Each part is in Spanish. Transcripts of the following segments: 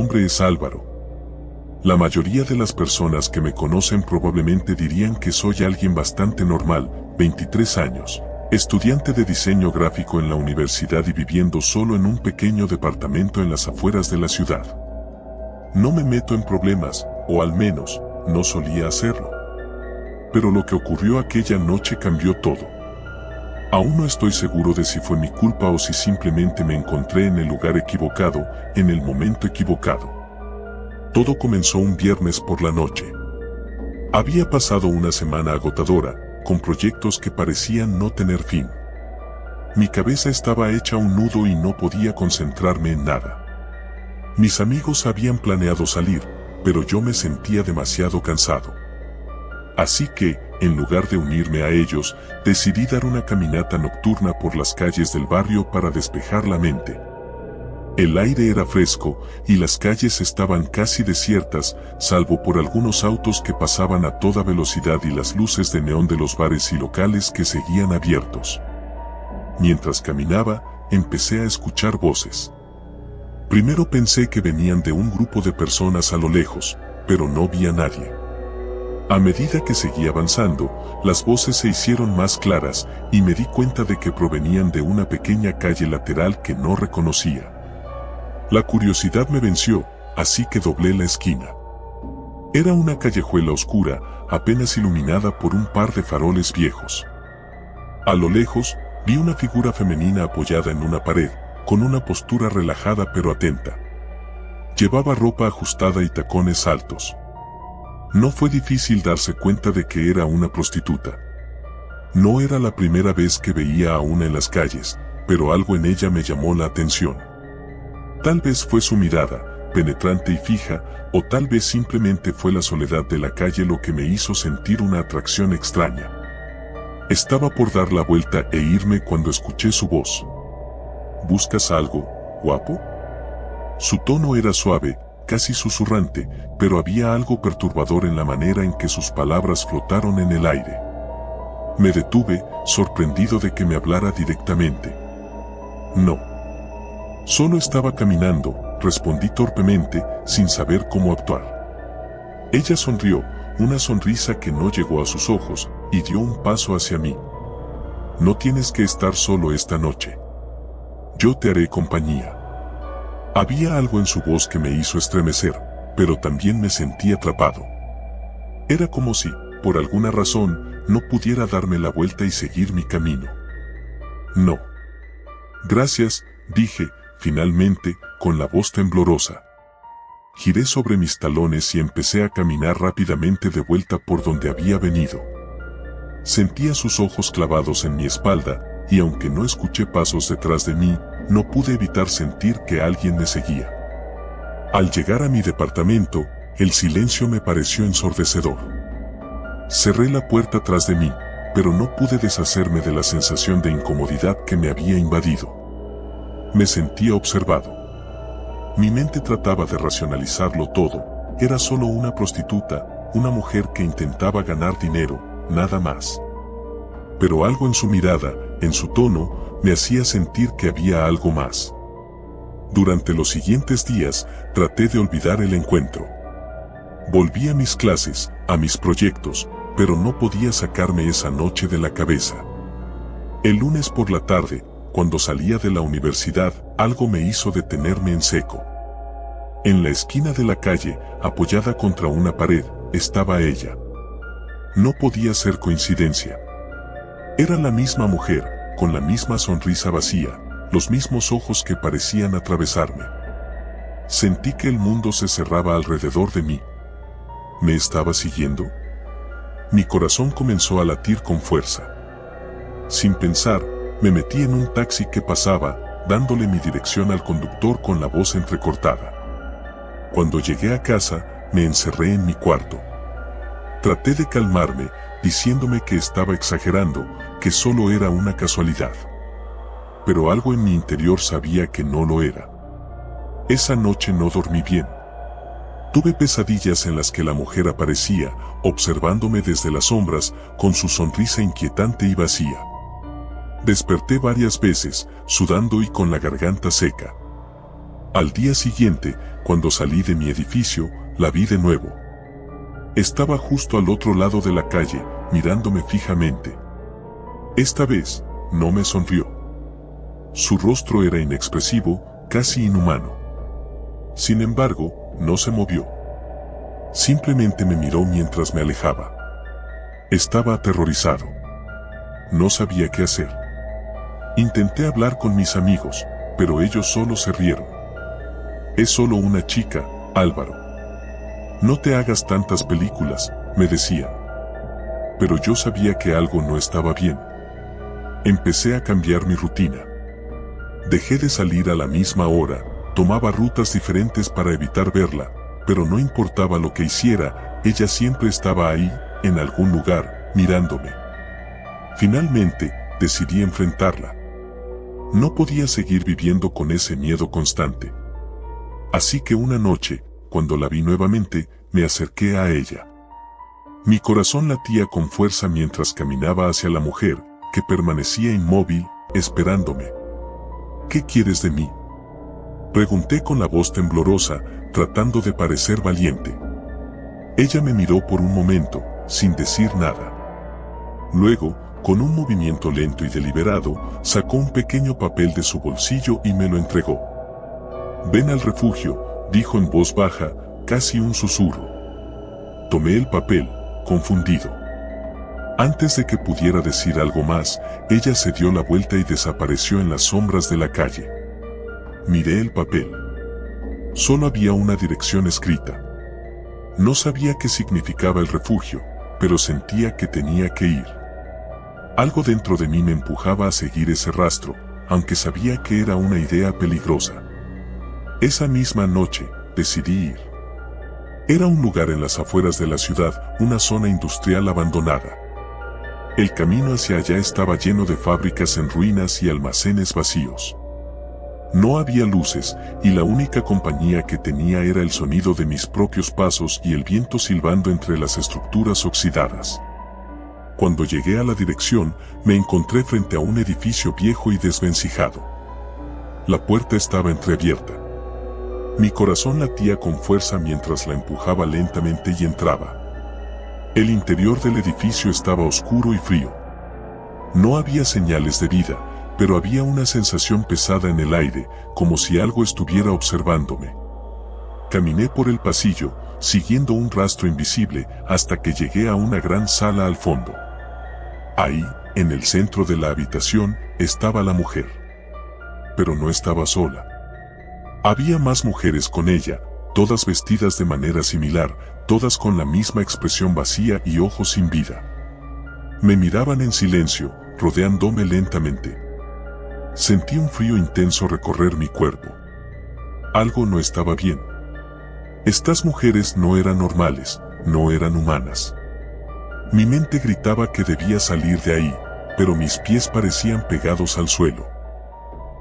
nombre es Álvaro. La mayoría de las personas que me conocen probablemente dirían que soy alguien bastante normal, 23 años, estudiante de diseño gráfico en la universidad y viviendo solo en un pequeño departamento en las afueras de la ciudad. No me meto en problemas, o al menos, no solía hacerlo. Pero lo que ocurrió aquella noche cambió todo. Aún no estoy seguro de si fue mi culpa o si simplemente me encontré en el lugar equivocado, en el momento equivocado. Todo comenzó un viernes por la noche. Había pasado una semana agotadora, con proyectos que parecían no tener fin. Mi cabeza estaba hecha un nudo y no podía concentrarme en nada. Mis amigos habían planeado salir, pero yo me sentía demasiado cansado. Así que, en lugar de unirme a ellos, decidí dar una caminata nocturna por las calles del barrio para despejar la mente. El aire era fresco y las calles estaban casi desiertas, salvo por algunos autos que pasaban a toda velocidad y las luces de neón de los bares y locales que seguían abiertos. Mientras caminaba, empecé a escuchar voces. Primero pensé que venían de un grupo de personas a lo lejos, pero no vi a nadie. A medida que seguí avanzando, las voces se hicieron más claras y me di cuenta de que provenían de una pequeña calle lateral que no reconocía. La curiosidad me venció, así que doblé la esquina. Era una callejuela oscura, apenas iluminada por un par de faroles viejos. A lo lejos, vi una figura femenina apoyada en una pared, con una postura relajada pero atenta. Llevaba ropa ajustada y tacones altos. No fue difícil darse cuenta de que era una prostituta. No era la primera vez que veía a una en las calles, pero algo en ella me llamó la atención. Tal vez fue su mirada, penetrante y fija, o tal vez simplemente fue la soledad de la calle lo que me hizo sentir una atracción extraña. Estaba por dar la vuelta e irme cuando escuché su voz. ¿Buscas algo, guapo? Su tono era suave, casi susurrante, pero había algo perturbador en la manera en que sus palabras flotaron en el aire. Me detuve, sorprendido de que me hablara directamente. No. Solo estaba caminando, respondí torpemente, sin saber cómo actuar. Ella sonrió, una sonrisa que no llegó a sus ojos, y dio un paso hacia mí. No tienes que estar solo esta noche. Yo te haré compañía. Había algo en su voz que me hizo estremecer, pero también me sentí atrapado. Era como si, por alguna razón, no pudiera darme la vuelta y seguir mi camino. No. Gracias, dije, finalmente, con la voz temblorosa. Giré sobre mis talones y empecé a caminar rápidamente de vuelta por donde había venido. Sentía sus ojos clavados en mi espalda, y aunque no escuché pasos detrás de mí, no pude evitar sentir que alguien me seguía. Al llegar a mi departamento, el silencio me pareció ensordecedor. Cerré la puerta tras de mí, pero no pude deshacerme de la sensación de incomodidad que me había invadido. Me sentía observado. Mi mente trataba de racionalizarlo todo. Era solo una prostituta, una mujer que intentaba ganar dinero, nada más. Pero algo en su mirada, en su tono, me hacía sentir que había algo más. Durante los siguientes días, traté de olvidar el encuentro. Volví a mis clases, a mis proyectos, pero no podía sacarme esa noche de la cabeza. El lunes por la tarde, cuando salía de la universidad, algo me hizo detenerme en seco. En la esquina de la calle, apoyada contra una pared, estaba ella. No podía ser coincidencia. Era la misma mujer, con la misma sonrisa vacía, los mismos ojos que parecían atravesarme. Sentí que el mundo se cerraba alrededor de mí. ¿Me estaba siguiendo? Mi corazón comenzó a latir con fuerza. Sin pensar, me metí en un taxi que pasaba, dándole mi dirección al conductor con la voz entrecortada. Cuando llegué a casa, me encerré en mi cuarto. Traté de calmarme, diciéndome que estaba exagerando, que solo era una casualidad. Pero algo en mi interior sabía que no lo era. Esa noche no dormí bien. Tuve pesadillas en las que la mujer aparecía, observándome desde las sombras, con su sonrisa inquietante y vacía. Desperté varias veces, sudando y con la garganta seca. Al día siguiente, Cuando salí de mi edificio, la vi de nuevo. Estaba justo al otro lado de la calle, mirándome fijamente. Esta vez, no me sonrió. Su rostro era inexpresivo, casi inhumano. Sin embargo, no se movió. Simplemente me miró mientras me alejaba. Estaba aterrorizado. No sabía qué hacer. Intenté hablar con mis amigos, pero ellos solo se rieron. Es solo una chica, Álvaro. No te hagas tantas películas, me decían. Pero yo sabía que algo no estaba bien. Empecé a cambiar mi rutina. Dejé de salir a la misma hora, tomaba rutas diferentes para evitar verla, pero no importaba lo que hiciera, ella siempre estaba ahí, en algún lugar, mirándome. Finalmente, decidí enfrentarla. No podía seguir viviendo con ese miedo constante. Así que una noche, cuando la vi nuevamente, me acerqué a ella. Mi corazón latía con fuerza mientras caminaba hacia la mujer, que permanecía inmóvil, esperándome. ¿Qué quieres de mí?, pregunté con la voz temblorosa, tratando de parecer valiente. Ella me miró por un momento, sin decir nada. Luego, con un movimiento lento y deliberado, sacó un pequeño papel de su bolsillo y me lo entregó. «Ven al refugio», dijo en voz baja, casi un susurro. Tomé el papel, confundido. Antes de que pudiera decir algo más, ella se dio la vuelta y desapareció en las sombras de la calle. Miré el papel. Solo había una dirección escrita. No sabía qué significaba el refugio, pero sentía que tenía que ir. Algo dentro de mí me empujaba a seguir ese rastro, aunque sabía que era una idea peligrosa. Esa misma noche, decidí ir. Era un lugar en las afueras de la ciudad, una zona industrial abandonada. El camino hacia allá estaba lleno de fábricas en ruinas y almacenes vacíos. No había luces, y la única compañía que tenía era el sonido de mis propios pasos y el viento silbando entre las estructuras oxidadas. Cuando llegué a la dirección, me encontré frente a un edificio viejo y desvencijado. La puerta estaba entreabierta. Mi corazón latía con fuerza mientras la empujaba lentamente y entraba. El interior del edificio estaba oscuro y frío. No había señales de vida, pero había una sensación pesada en el aire, como si algo estuviera observándome. Caminé por el pasillo, siguiendo un rastro invisible, hasta que llegué a una gran sala al fondo. Ahí, en el centro de la habitación, estaba la mujer. Pero no estaba sola. Había más mujeres con ella, todas vestidas de manera similar, todas con la misma expresión vacía y ojos sin vida. Me miraban en silencio, rodeándome lentamente. Sentí un frío intenso recorrer mi cuerpo. Algo no estaba bien. Estas mujeres no eran normales, no eran humanas. Mi mente gritaba que debía salir de ahí, pero mis pies parecían pegados al suelo.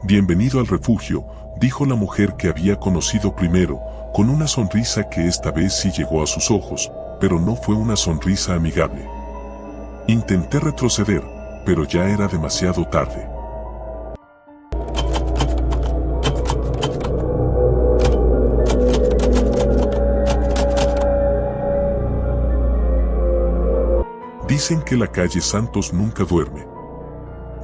«Bienvenido al refugio», dijo la mujer que había conocido primero, con una sonrisa que esta vez sí llegó a sus ojos, pero no fue una sonrisa amigable. Intenté retroceder, pero ya era demasiado tarde. Dicen que la calle Santos nunca duerme.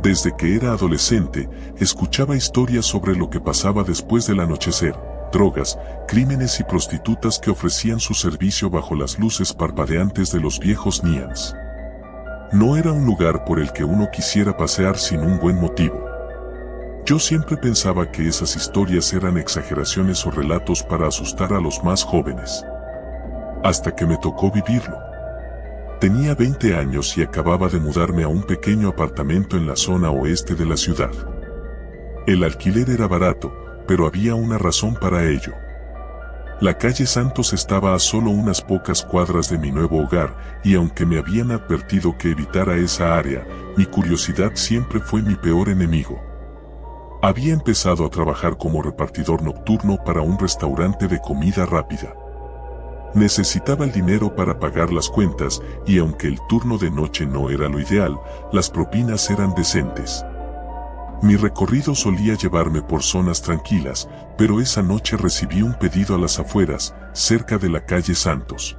Desde que era adolescente, escuchaba historias sobre lo que pasaba después del anochecer, drogas, crímenes y prostitutas que ofrecían su servicio bajo las luces parpadeantes de los viejos Nians. No era un lugar por el que uno quisiera pasear sin un buen motivo. Yo siempre pensaba que esas historias eran exageraciones o relatos para asustar a los más jóvenes. Hasta que me tocó vivirlo. Tenía 20 años y acababa de mudarme a un pequeño apartamento en la zona oeste de la ciudad. El alquiler era barato, pero había una razón para ello. La calle Santos estaba a solo unas pocas cuadras de mi nuevo hogar, y aunque me habían advertido que evitara esa área, mi curiosidad siempre fue mi peor enemigo. Había empezado a trabajar como repartidor nocturno para un restaurante de comida rápida. Necesitaba el dinero para pagar las cuentas, y aunque el turno de noche no era lo ideal, las propinas eran decentes. Mi recorrido solía llevarme por zonas tranquilas, pero esa noche recibí un pedido a las afueras, cerca de la calle Santos.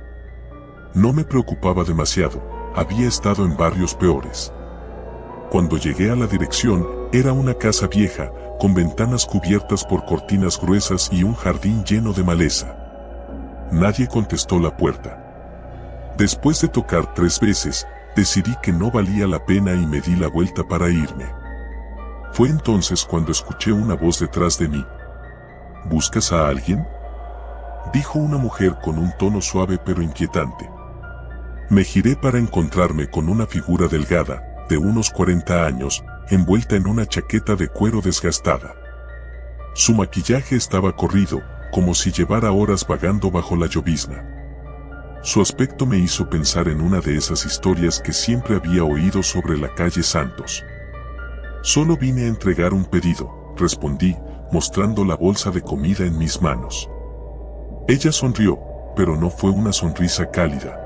No me preocupaba demasiado, había estado en barrios peores. Cuando llegué a la dirección, era una casa vieja, con ventanas cubiertas por cortinas gruesas y un jardín lleno de maleza. Nadie contestó la puerta. Después de tocar 3 veces, decidí que no valía la pena y me di la vuelta para irme. Fue entonces cuando escuché una voz detrás de mí. ¿Buscas a alguien?, dijo una mujer con un tono suave pero inquietante. Me giré para encontrarme con una figura delgada, de unos 40 años, envuelta en una chaqueta de cuero desgastada. Su maquillaje estaba corrido, como si llevara horas vagando bajo la llovizna. Su aspecto me hizo pensar en una de esas historias que siempre había oído sobre la calle Santos. Solo vine a entregar un pedido, respondí, mostrando la bolsa de comida en mis manos. Ella sonrió, pero no fue una sonrisa cálida.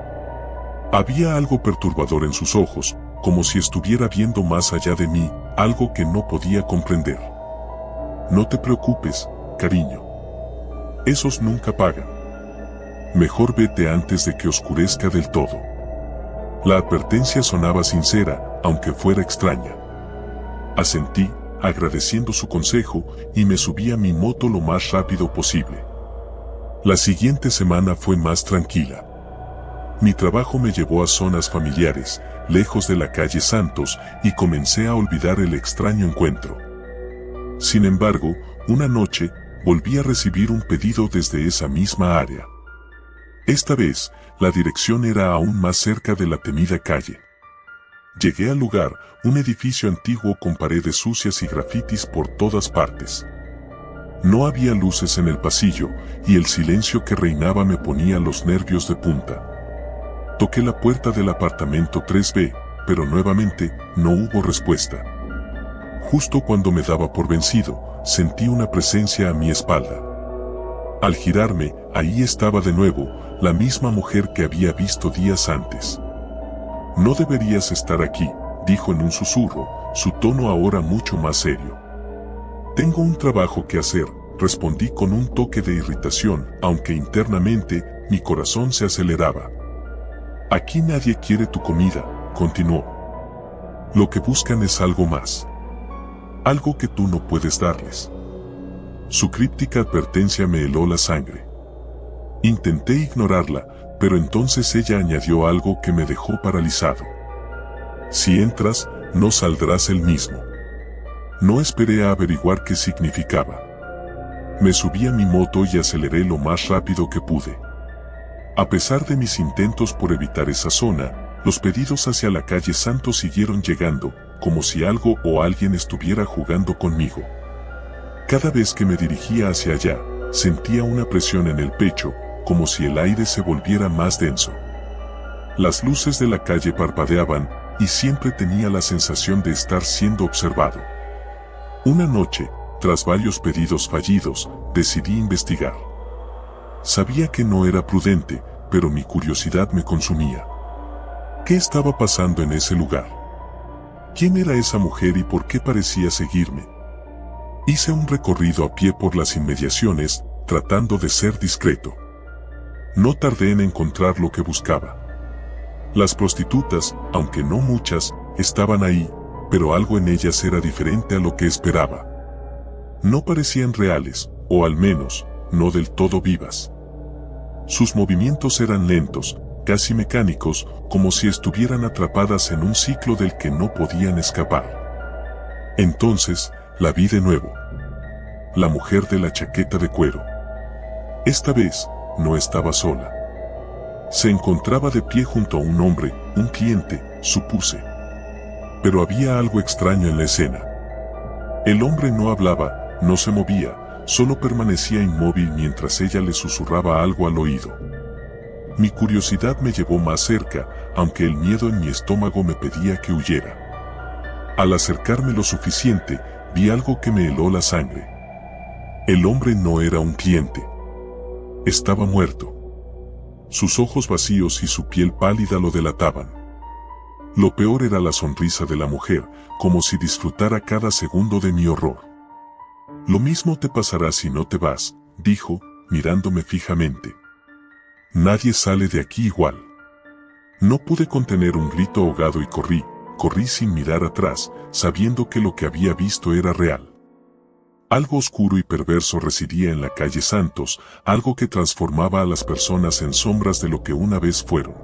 Había algo perturbador en sus ojos, como si estuviera viendo más allá de mí, algo que no podía comprender. No te preocupes, cariño. Esos nunca pagan. Mejor vete antes de que oscurezca del todo. La advertencia sonaba sincera, aunque fuera extraña. Asentí, agradeciendo su consejo, y me subí a mi moto lo más rápido posible. La siguiente semana fue más tranquila. Mi trabajo me llevó a zonas familiares, lejos de la calle Santos, y comencé a olvidar el extraño encuentro. Sin embargo, una noche, volví a recibir un pedido desde esa misma área. Esta vez, la dirección era aún más cerca de la temida calle. Llegué al lugar, un edificio antiguo con paredes sucias y grafitis por todas partes. No había luces en el pasillo, y el silencio que reinaba me ponía los nervios de punta. Toqué la puerta del apartamento 3B, pero nuevamente, no hubo respuesta. Justo cuando me daba por vencido, sentí una presencia a mi espalda. Al girarme, ahí estaba de nuevo, la misma mujer que había visto días antes. No deberías estar aquí, dijo en un susurro, su tono ahora mucho más serio. Tengo un trabajo que hacer, respondí con un toque de irritación, aunque internamente, mi corazón se aceleraba. Aquí nadie quiere tu comida, continuó. Lo que buscan es algo más. Algo que tú no puedes darles. Su críptica advertencia me heló la sangre. Intenté ignorarla, pero entonces ella añadió algo que me dejó paralizado. Si entras, no saldrás el mismo. No esperé a averiguar qué significaba. Me subí a mi moto y aceleré lo más rápido que pude. A pesar de mis intentos por evitar esa zona, los pedidos hacia la calle Santos siguieron llegando, como si algo o alguien estuviera jugando conmigo. Cada vez que me dirigía hacia allá, sentía una presión en el pecho, como si el aire se volviera más denso. Las luces de la calle parpadeaban, y siempre tenía la sensación de estar siendo observado. Una noche, tras varios pedidos fallidos, decidí investigar. Sabía que no era prudente, pero mi curiosidad me consumía. ¿Qué estaba pasando en ese lugar? ¿Quién era esa mujer y por qué parecía seguirme? Hice un recorrido a pie por las inmediaciones, tratando de ser discreto. No tardé en encontrar lo que buscaba. Las prostitutas, aunque no muchas, estaban ahí, pero algo en ellas era diferente a lo que esperaba. No parecían reales, o al menos, no del todo vivas. Sus movimientos eran lentos, casi mecánicos, como si estuvieran atrapadas en un ciclo del que no podían escapar. Entonces, la vi de nuevo. La mujer de la chaqueta de cuero. Esta vez, no estaba sola. Se encontraba de pie junto a un hombre, un cliente, supuse. Pero había algo extraño en la escena. El hombre no hablaba, no se movía, solo permanecía inmóvil mientras ella le susurraba algo al oído. Mi curiosidad me llevó más cerca, aunque el miedo en mi estómago me pedía que huyera. Al acercarme lo suficiente, vi algo que me heló la sangre. El hombre no era un cliente. Estaba muerto. Sus ojos vacíos y su piel pálida lo delataban. Lo peor era la sonrisa de la mujer, como si disfrutara cada segundo de mi horror. Lo mismo te pasará si no te vas, dijo, mirándome fijamente. Nadie sale de aquí igual. No pude contener un grito ahogado y corrí sin mirar atrás, sabiendo que lo que había visto era real. Algo oscuro y perverso residía en la calle Santos, algo que transformaba a las personas en sombras de lo que una vez fueron.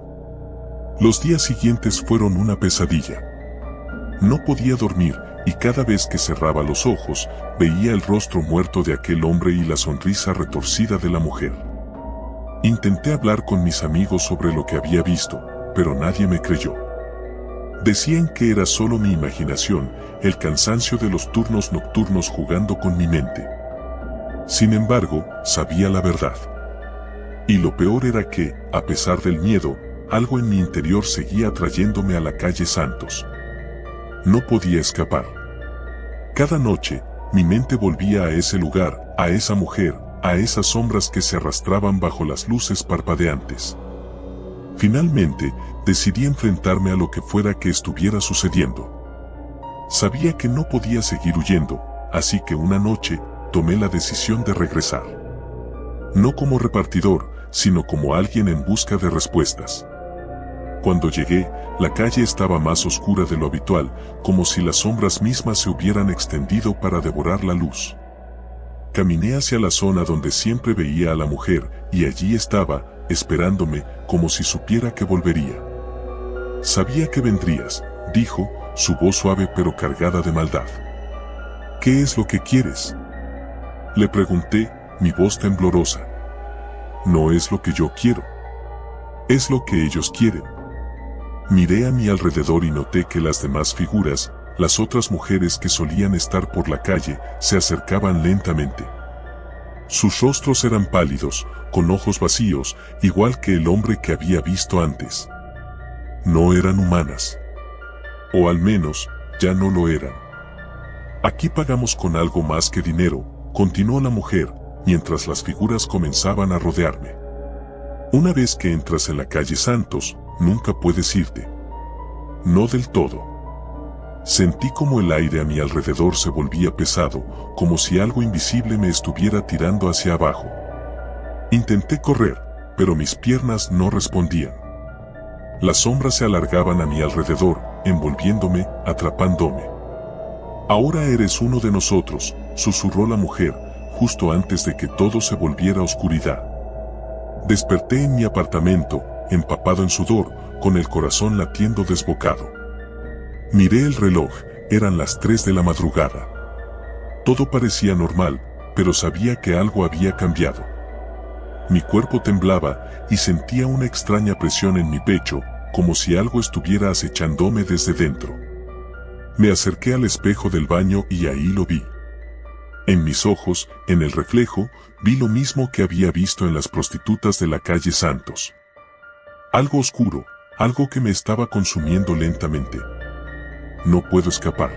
Los días siguientes fueron una pesadilla. No podía dormir, y cada vez que cerraba los ojos, veía el rostro muerto de aquel hombre y la sonrisa retorcida de la mujer. Intenté hablar con mis amigos sobre lo que había visto, pero nadie me creyó. Decían que era solo mi imaginación, el cansancio de los turnos nocturnos jugando con mi mente. Sin embargo, sabía la verdad. Y lo peor era que, a pesar del miedo, algo en mi interior seguía atrayéndome a la calle Santos. No podía escapar. Cada noche, mi mente volvía a ese lugar, a esa mujer, a esas sombras que se arrastraban bajo las luces parpadeantes. Finalmente, decidí enfrentarme a lo que fuera que estuviera sucediendo. Sabía que no podía seguir huyendo, así que una noche, tomé la decisión de regresar. No como repartidor, sino como alguien en busca de respuestas. Cuando llegué, la calle estaba más oscura de lo habitual, como si las sombras mismas se hubieran extendido para devorar la luz. Caminé hacia la zona donde siempre veía a la mujer, y allí estaba, esperándome, como si supiera que volvería. Sabía que vendrías, dijo, su voz suave pero cargada de maldad. ¿Qué es lo que quieres? Le pregunté, mi voz temblorosa. No es lo que yo quiero. Es lo que ellos quieren. Miré a mi alrededor y noté que las demás figuras, las otras mujeres que solían estar por la calle, se acercaban lentamente. Sus rostros eran pálidos, con ojos vacíos, igual que el hombre que había visto antes. No eran humanas. O al menos, ya no lo eran. Aquí pagamos con algo más que dinero, continuó la mujer, mientras las figuras comenzaban a rodearme. Una vez que entras en la calle Santos, nunca puedes irte. No del todo. Sentí como el aire a mi alrededor se volvía pesado, como si algo invisible me estuviera tirando hacia abajo. Intenté correr, pero mis piernas no respondían. Las sombras se alargaban a mi alrededor, envolviéndome, atrapándome. Ahora eres uno de nosotros, susurró la mujer, justo antes de que todo se volviera oscuridad. Desperté en mi apartamento, empapado en sudor, con el corazón latiendo desbocado. Miré el reloj, eran las 3 de la madrugada. Todo parecía normal, pero sabía que algo había cambiado. Mi cuerpo temblaba y sentía una extraña presión en mi pecho, como si algo estuviera acechándome desde dentro. Me acerqué al espejo del baño y ahí lo vi. En mis ojos, en el reflejo, vi lo mismo que había visto en las prostitutas de la calle Santos. Algo oscuro, algo que me estaba consumiendo lentamente. No puedo escapar.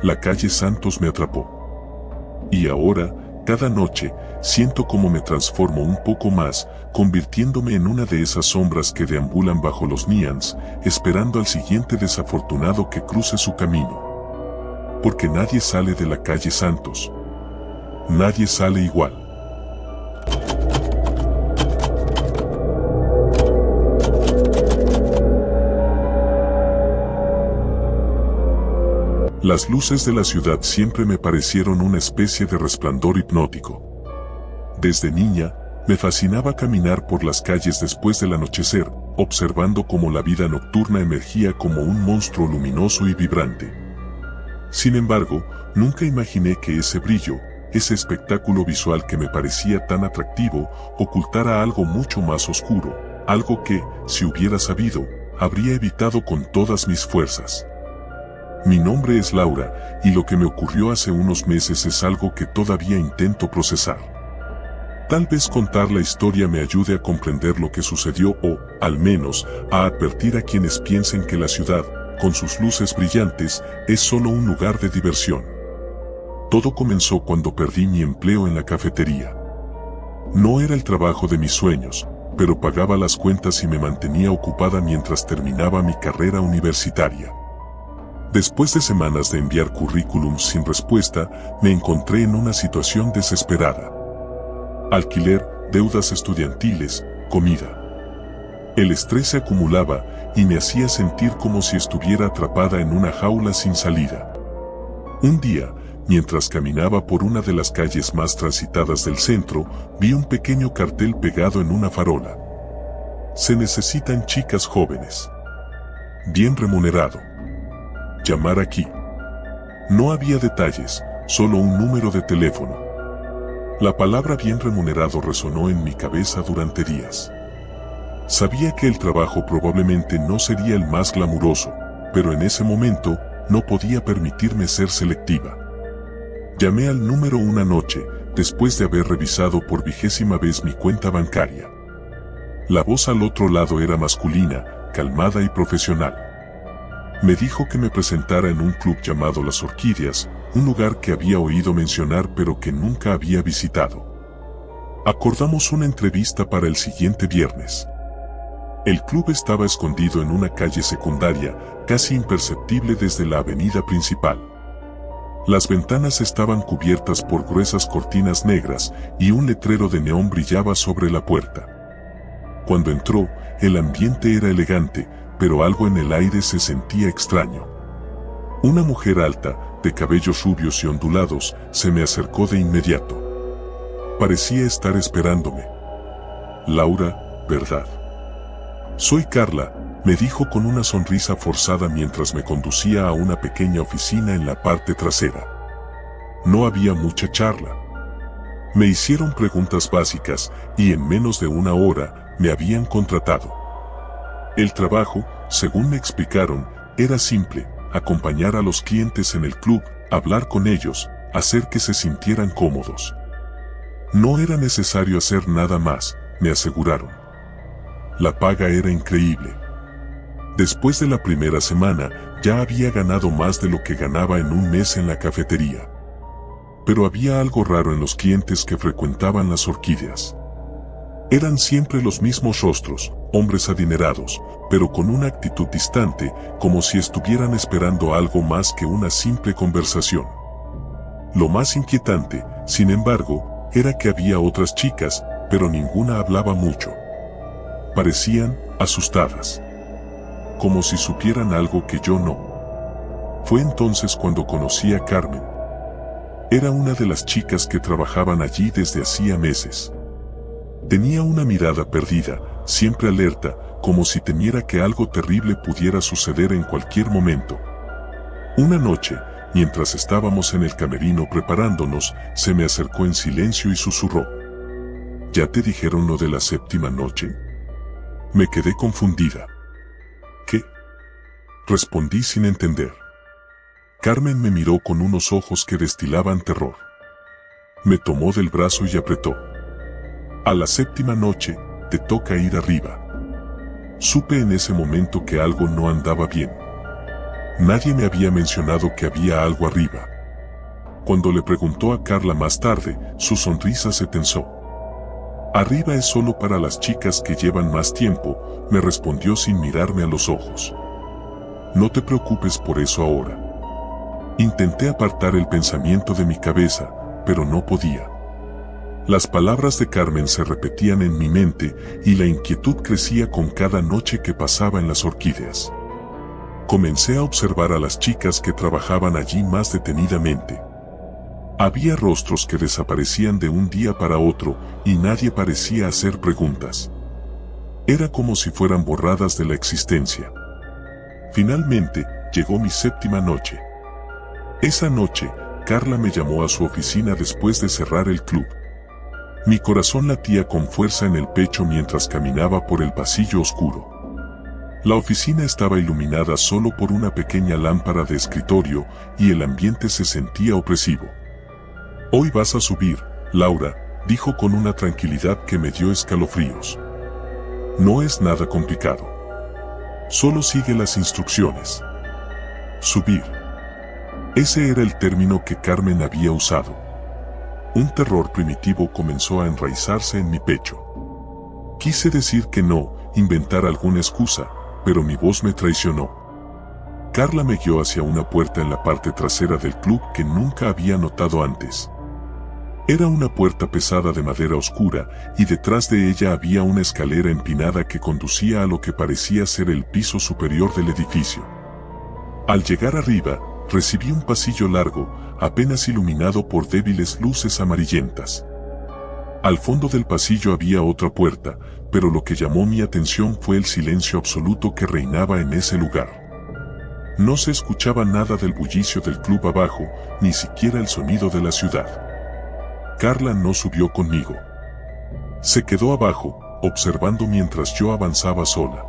La calle Santos me atrapó. Y ahora, cada noche, siento como me transformo un poco más, convirtiéndome en una de esas sombras que deambulan bajo los neons, esperando al siguiente desafortunado que cruce su camino. Porque nadie sale de la calle Santos. Nadie sale igual. Las luces de la ciudad siempre me parecieron una especie de resplandor hipnótico. Desde niña, me fascinaba caminar por las calles después del anochecer, observando cómo la vida nocturna emergía como un monstruo luminoso y vibrante. Sin embargo, nunca imaginé que ese brillo, ese espectáculo visual que me parecía tan atractivo, ocultara algo mucho más oscuro, algo que, si hubiera sabido, habría evitado con todas mis fuerzas. Mi nombre es Laura, y lo que me ocurrió hace unos meses es algo que todavía intento procesar. Tal vez contar la historia me ayude a comprender lo que sucedió o, al menos, a advertir a quienes piensen que la ciudad, con sus luces brillantes, es solo un lugar de diversión. Todo comenzó cuando perdí mi empleo en la cafetería. No era el trabajo de mis sueños, pero pagaba las cuentas y me mantenía ocupada mientras terminaba mi carrera universitaria. Después de semanas de enviar currículums sin respuesta, me encontré en una situación desesperada. Alquiler, deudas estudiantiles, comida. El estrés se acumulaba y me hacía sentir como si estuviera atrapada en una jaula sin salida. Un día, mientras caminaba por una de las calles más transitadas del centro, vi un pequeño cartel pegado en una farola. Se necesitan chicas jóvenes. Bien remunerado. Llamar aquí. No había detalles, solo un número de teléfono. La palabra bien remunerado resonó en mi cabeza durante días. Sabía que el trabajo probablemente no sería el más glamuroso, pero en ese momento no podía permitirme ser selectiva. Llamé al número una noche, después de haber revisado por 20ª vez mi cuenta bancaria. La voz al otro lado era masculina, calmada y profesional. Me dijo que me presentara en un club llamado Las Orquídeas, un lugar que había oído mencionar pero que nunca había visitado. Acordamos una entrevista para el siguiente viernes. El club estaba escondido en una calle secundaria, casi imperceptible desde la avenida principal. Las ventanas estaban cubiertas por gruesas cortinas negras y un letrero de neón brillaba sobre la puerta. Cuando entró, el ambiente era elegante, pero algo en el aire se sentía extraño. Una mujer alta, de cabellos rubios y ondulados, se me acercó de inmediato. Parecía estar esperándome. Laura, ¿verdad? Soy Carla, me dijo con una sonrisa forzada mientras me conducía a una pequeña oficina en la parte trasera. No había mucha charla. Me hicieron preguntas básicas y en menos de una hora me habían contratado. El trabajo, según me explicaron, era simple: acompañar a los clientes en el club, hablar con ellos, hacer que se sintieran cómodos. No era necesario hacer nada más, me aseguraron. La paga era increíble. Después de la primera semana, ya había ganado más de lo que ganaba en un mes en la cafetería. Pero había algo raro en los clientes que frecuentaban Las Orquídeas. Eran siempre los mismos rostros, hombres adinerados, pero con una actitud distante, como si estuvieran esperando algo más que una simple conversación. Lo más inquietante, sin embargo, era que había otras chicas, pero ninguna hablaba mucho. Parecían asustadas, como si supieran algo que yo no. Fue entonces cuando conocí a Carmen. Era una de las chicas que trabajaban allí desde hacía meses. Tenía una mirada perdida, siempre alerta, como si temiera que algo terrible pudiera suceder en cualquier momento. Una noche, mientras estábamos en el camerino preparándonos, se me acercó en silencio y susurró: ¿Ya te dijeron lo de la séptima noche? Me quedé confundida. ¿Qué? Respondí sin entender. Carmen me miró con unos ojos que destilaban terror. Me tomó del brazo y apretó. A la séptima noche, te toca ir arriba. Supe en ese momento que algo no andaba bien. Nadie me había mencionado que había algo arriba. Cuando le preguntó a Carla más tarde, su sonrisa se tensó. Arriba es solo para las chicas que llevan más tiempo, me respondió sin mirarme a los ojos. No te preocupes por eso ahora. Intenté apartar el pensamiento de mi cabeza, pero no podía. Las palabras de Carmen se repetían en mi mente y la inquietud crecía con cada noche que pasaba en Las Orquídeas. Comencé a observar a las chicas que trabajaban allí más detenidamente. Había rostros que desaparecían de un día para otro y nadie parecía hacer preguntas. Era como si fueran borradas de la existencia. Finalmente, llegó mi séptima noche. Esa noche, Carla me llamó a su oficina después de cerrar el club. Mi corazón latía con fuerza en el pecho mientras caminaba por el pasillo oscuro. La oficina estaba iluminada solo por una pequeña lámpara de escritorio y el ambiente se sentía opresivo. Hoy vas a subir, Laura, dijo con una tranquilidad que me dio escalofríos. No es nada complicado. Solo sigue las instrucciones. Subir. Ese era el término que Carmen había usado. Un terror primitivo comenzó a enraizarse en mi pecho. Quise decir que no, inventar alguna excusa, pero mi voz me traicionó. Carla me guió hacia una puerta en la parte trasera del club que nunca había notado antes. Era una puerta pesada de madera oscura, y detrás de ella había una escalera empinada que conducía a lo que parecía ser el piso superior del edificio. Al llegar arriba, recibí un pasillo largo, apenas iluminado por débiles luces amarillentas. Al fondo del pasillo había otra puerta, pero lo que llamó mi atención fue el silencio absoluto que reinaba en ese lugar. No se escuchaba nada del bullicio del club abajo, ni siquiera el sonido de la ciudad. Carla no subió conmigo. Se quedó abajo, observando mientras yo avanzaba sola.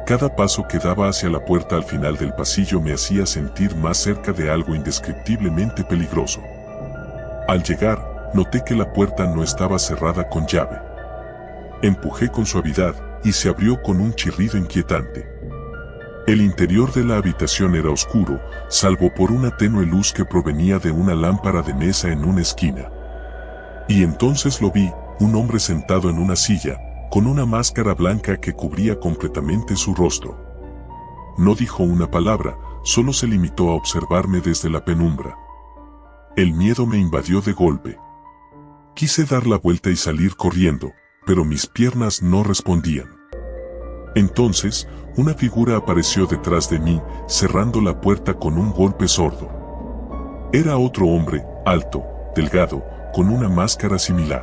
Cada paso que daba hacia la puerta al final del pasillo me hacía sentir más cerca de algo indescriptiblemente peligroso. Al llegar, noté que la puerta no estaba cerrada con llave. Empujé con suavidad, y se abrió con un chirrido inquietante. El interior de la habitación era oscuro, salvo por una tenue luz que provenía de una lámpara de mesa en una esquina. Y entonces lo vi, un hombre sentado en una silla, con una máscara blanca que cubría completamente su rostro. No dijo una palabra, solo se limitó a observarme desde la penumbra. El miedo me invadió de golpe. Quise dar la vuelta y salir corriendo, pero mis piernas no respondían. Entonces, una figura apareció detrás de mí, cerrando la puerta con un golpe sordo. Era otro hombre, alto, delgado, con una máscara similar.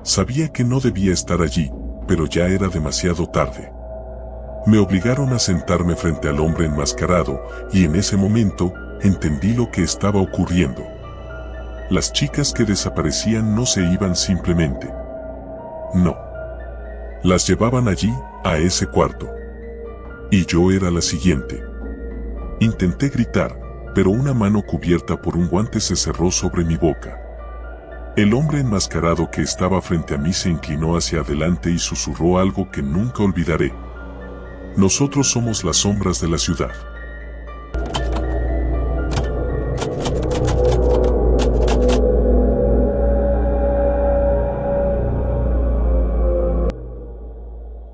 Sabía que no debía estar allí, pero ya era demasiado tarde. Me obligaron a sentarme frente al hombre enmascarado, y en ese momento, entendí lo que estaba ocurriendo. Las chicas que desaparecían no se iban simplemente. No. Las llevaban allí, a ese cuarto. Y yo era la siguiente. Intenté gritar, pero una mano cubierta por un guante se cerró sobre mi boca. El hombre enmascarado que estaba frente a mí se inclinó hacia adelante y susurró algo que nunca olvidaré. Nosotros somos las sombras de la ciudad.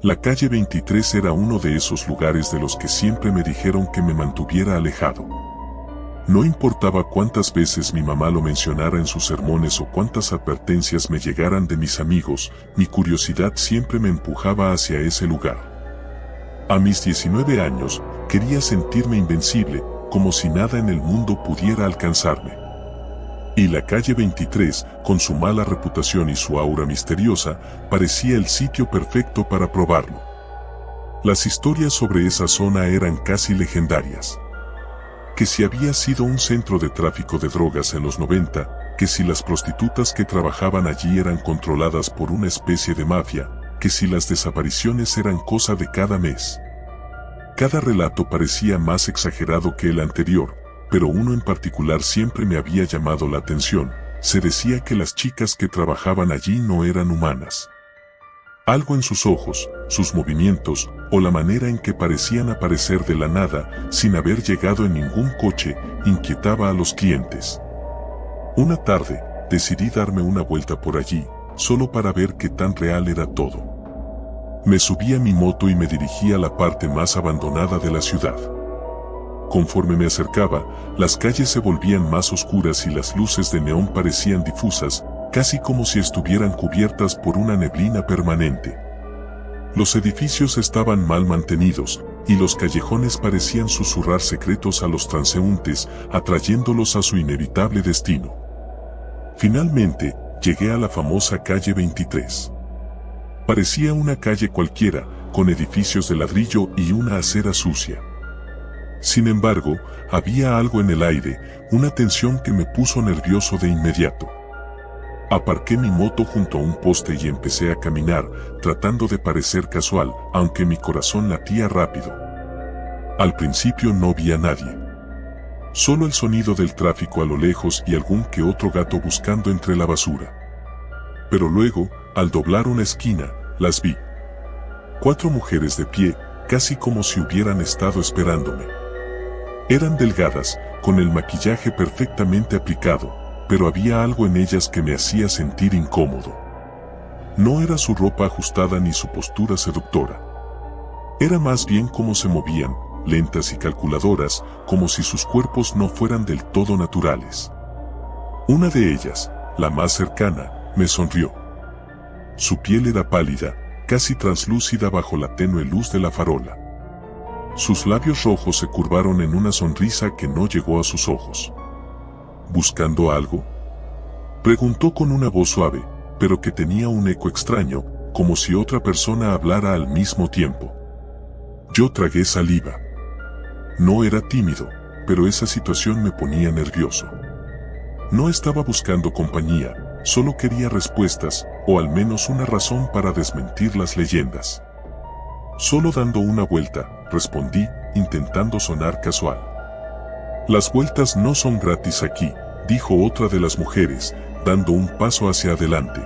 La calle 23 era uno de esos lugares de los que siempre me dijeron que me mantuviera alejado. No importaba cuántas veces mi mamá lo mencionara en sus sermones o cuántas advertencias me llegaran de mis amigos, mi curiosidad siempre me empujaba hacia ese lugar. A mis 19 años, quería sentirme invencible, como si nada en el mundo pudiera alcanzarme. Y la calle 23, con su mala reputación y su aura misteriosa, parecía el sitio perfecto para probarlo. Las historias sobre esa zona eran casi legendarias. Que si había sido un centro de tráfico de drogas en los 90, que si las prostitutas que trabajaban allí eran controladas por una especie de mafia, que si las desapariciones eran cosa de cada mes. Cada relato parecía más exagerado que el anterior, pero uno en particular siempre me había llamado la atención. Se decía que las chicas que trabajaban allí no eran humanas. Algo en sus ojos, sus movimientos, o la manera en que parecían aparecer de la nada, sin haber llegado en ningún coche, inquietaba a los clientes. Una tarde, decidí darme una vuelta por allí, solo para ver qué tan real era todo. Me subí a mi moto y me dirigí a la parte más abandonada de la ciudad. Conforme me acercaba, las calles se volvían más oscuras y las luces de neón parecían difusas, casi como si estuvieran cubiertas por una neblina permanente. Los edificios estaban mal mantenidos, y los callejones parecían susurrar secretos a los transeúntes, atrayéndolos a su inevitable destino. Finalmente, llegué a la famosa calle 23. Parecía una calle cualquiera, con edificios de ladrillo y una acera sucia. Sin embargo, había algo en el aire, una tensión que me puso nervioso de inmediato. Aparqué mi moto junto a un poste y empecé a caminar, tratando de parecer casual, aunque mi corazón latía rápido. Al principio no vi a nadie. Solo el sonido del tráfico a lo lejos y algún que otro gato buscando entre la basura. Pero luego, al doblar una esquina, las vi. 4 mujeres de pie, casi como si hubieran estado esperándome. Eran delgadas, con el maquillaje perfectamente aplicado, pero había algo en ellas que me hacía sentir incómodo. No era su ropa ajustada ni su postura seductora. Era más bien cómo se movían, lentas y calculadoras, como si sus cuerpos no fueran del todo naturales. Una de ellas, la más cercana, me sonrió. Su piel era pálida, casi translúcida bajo la tenue luz de la farola. Sus labios rojos se curvaron en una sonrisa que no llegó a sus ojos. ¿Buscando algo?, preguntó con una voz suave, pero que tenía un eco extraño, como si otra persona hablara al mismo tiempo. Yo tragué saliva. No era tímido, pero esa situación me ponía nervioso. No estaba buscando compañía, solo quería respuestas, o al menos una razón para desmentir las leyendas. Solo dando una vuelta, respondí, intentando sonar casual. Las vueltas no son gratis aquí, dijo otra de las mujeres, dando un paso hacia adelante.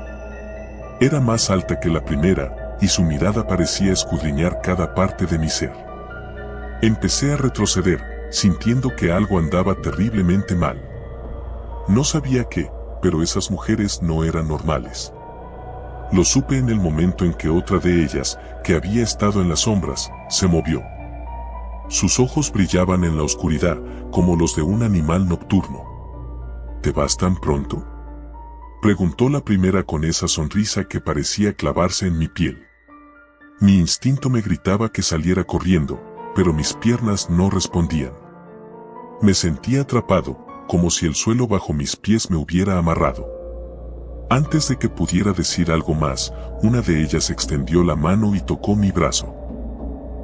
Era más alta que la primera, y su mirada parecía escudriñar cada parte de mi ser. Empecé a retroceder, sintiendo que algo andaba terriblemente mal. No sabía qué, pero esas mujeres no eran normales. Lo supe en el momento en que otra de ellas, que había estado en las sombras, se movió. Sus ojos brillaban en la oscuridad, como los de un animal nocturno. ¿Te vas tan pronto?, preguntó la primera con esa sonrisa que parecía clavarse en mi piel. Mi instinto me gritaba que saliera corriendo, pero mis piernas no respondían. Me sentía atrapado, como si el suelo bajo mis pies me hubiera amarrado. Antes de que pudiera decir algo más, una de ellas extendió la mano y tocó mi brazo.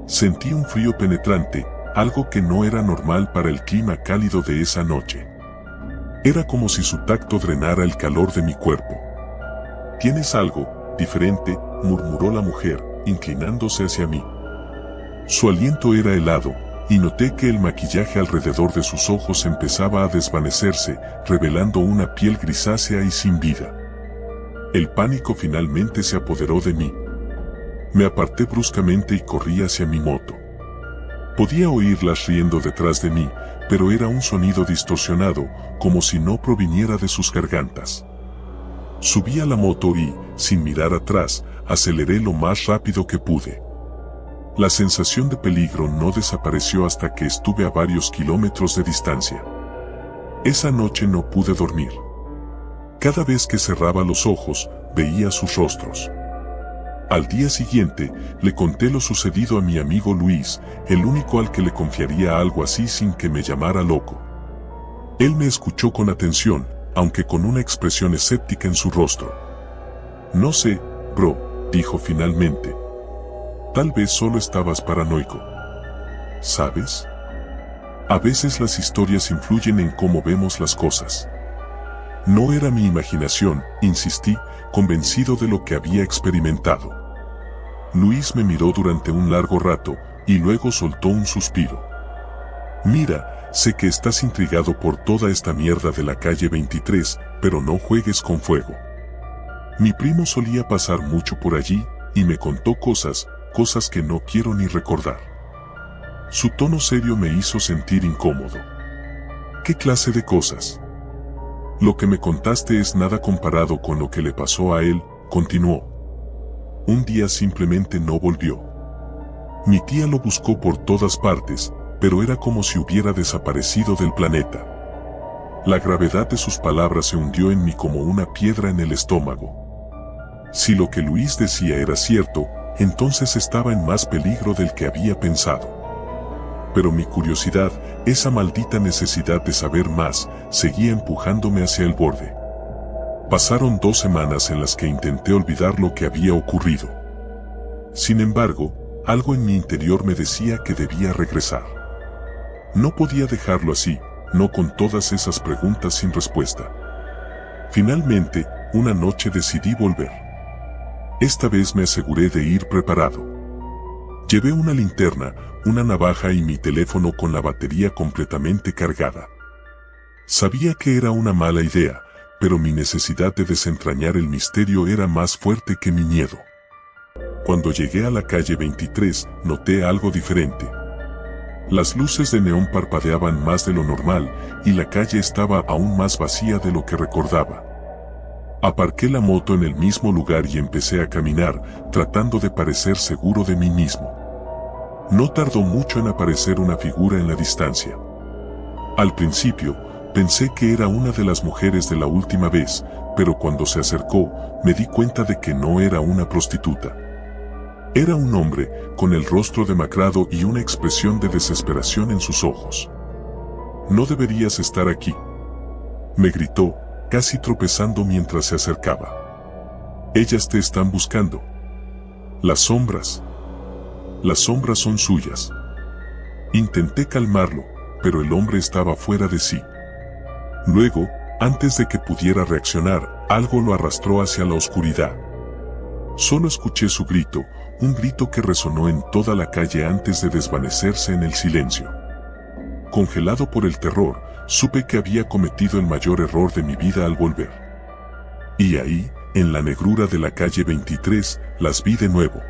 Sentí un frío penetrante, algo que no era normal para el clima cálido de esa noche. Era como si su tacto drenara el calor de mi cuerpo. «¿Tienes algo diferente?», murmuró la mujer, inclinándose hacia mí. Su aliento era helado, y noté que el maquillaje alrededor de sus ojos empezaba a desvanecerse, revelando una piel grisácea y sin vida. El pánico finalmente se apoderó de mí. Me aparté bruscamente y corrí hacia mi moto. Podía oírlas riendo detrás de mí, pero era un sonido distorsionado, como si no proviniera de sus gargantas. Subí a la moto y, sin mirar atrás, aceleré lo más rápido que pude. La sensación de peligro no desapareció hasta que estuve a varios kilómetros de distancia. Esa noche no pude dormir. Cada vez que cerraba los ojos, veía sus rostros. Al día siguiente, le conté lo sucedido a mi amigo Luis, el único al que le confiaría algo así sin que me llamara loco. Él me escuchó con atención, aunque con una expresión escéptica en su rostro. «No sé, bro», dijo finalmente. «Tal vez solo estabas paranoico. ¿Sabes? A veces las historias influyen en cómo vemos las cosas». No era mi imaginación, insistí, convencido de lo que había experimentado. Luis me miró durante un largo rato, y luego soltó un suspiro. «Mira, sé que estás intrigado por toda esta mierda de la calle 23, pero no juegues con fuego. Mi primo solía pasar mucho por allí, y me contó cosas que no quiero ni recordar». Su tono serio me hizo sentir incómodo. «¿Qué clase de cosas?». «Lo que me contaste es nada comparado con lo que le pasó a él», continuó. «Un día simplemente no volvió. Mi tía lo buscó por todas partes, pero era como si hubiera desaparecido del planeta». La gravedad de sus palabras se hundió en mí como una piedra en el estómago. Si lo que Luis decía era cierto, entonces estaba en más peligro del que había pensado. Pero mi curiosidad, esa maldita necesidad de saber más, seguía empujándome hacia el borde. Pasaron 2 semanas en las que intenté olvidar lo que había ocurrido. Sin embargo, algo en mi interior me decía que debía regresar. No podía dejarlo así, no con todas esas preguntas sin respuesta. Finalmente, una noche decidí volver. Esta vez me aseguré de ir preparado. Llevé una linterna, una navaja y mi teléfono con la batería completamente cargada. Sabía que era una mala idea, pero mi necesidad de desentrañar el misterio era más fuerte que mi miedo. Cuando llegué a la calle 23, noté algo diferente. Las luces de neón parpadeaban más de lo normal, y la calle estaba aún más vacía de lo que recordaba. Aparqué la moto en el mismo lugar y empecé a caminar, tratando de parecer seguro de mí mismo. No tardó mucho en aparecer una figura en la distancia. Al principio, pensé que era una de las mujeres de la última vez, pero cuando se acercó, me di cuenta de que no era una prostituta. Era un hombre, con el rostro demacrado y una expresión de desesperación en sus ojos. «No deberías estar aquí», me gritó, casi tropezando mientras se acercaba. «Ellas te están buscando. Las sombras son suyas». Intenté calmarlo, pero el hombre estaba fuera de sí. Luego, antes de que pudiera reaccionar, algo lo arrastró hacia la oscuridad. Solo escuché su grito, un grito que resonó en toda la calle antes de desvanecerse en el silencio. Congelado por el terror, supe que había cometido el mayor error de mi vida al volver. Y ahí, en la negrura de la calle 23, las vi de nuevo.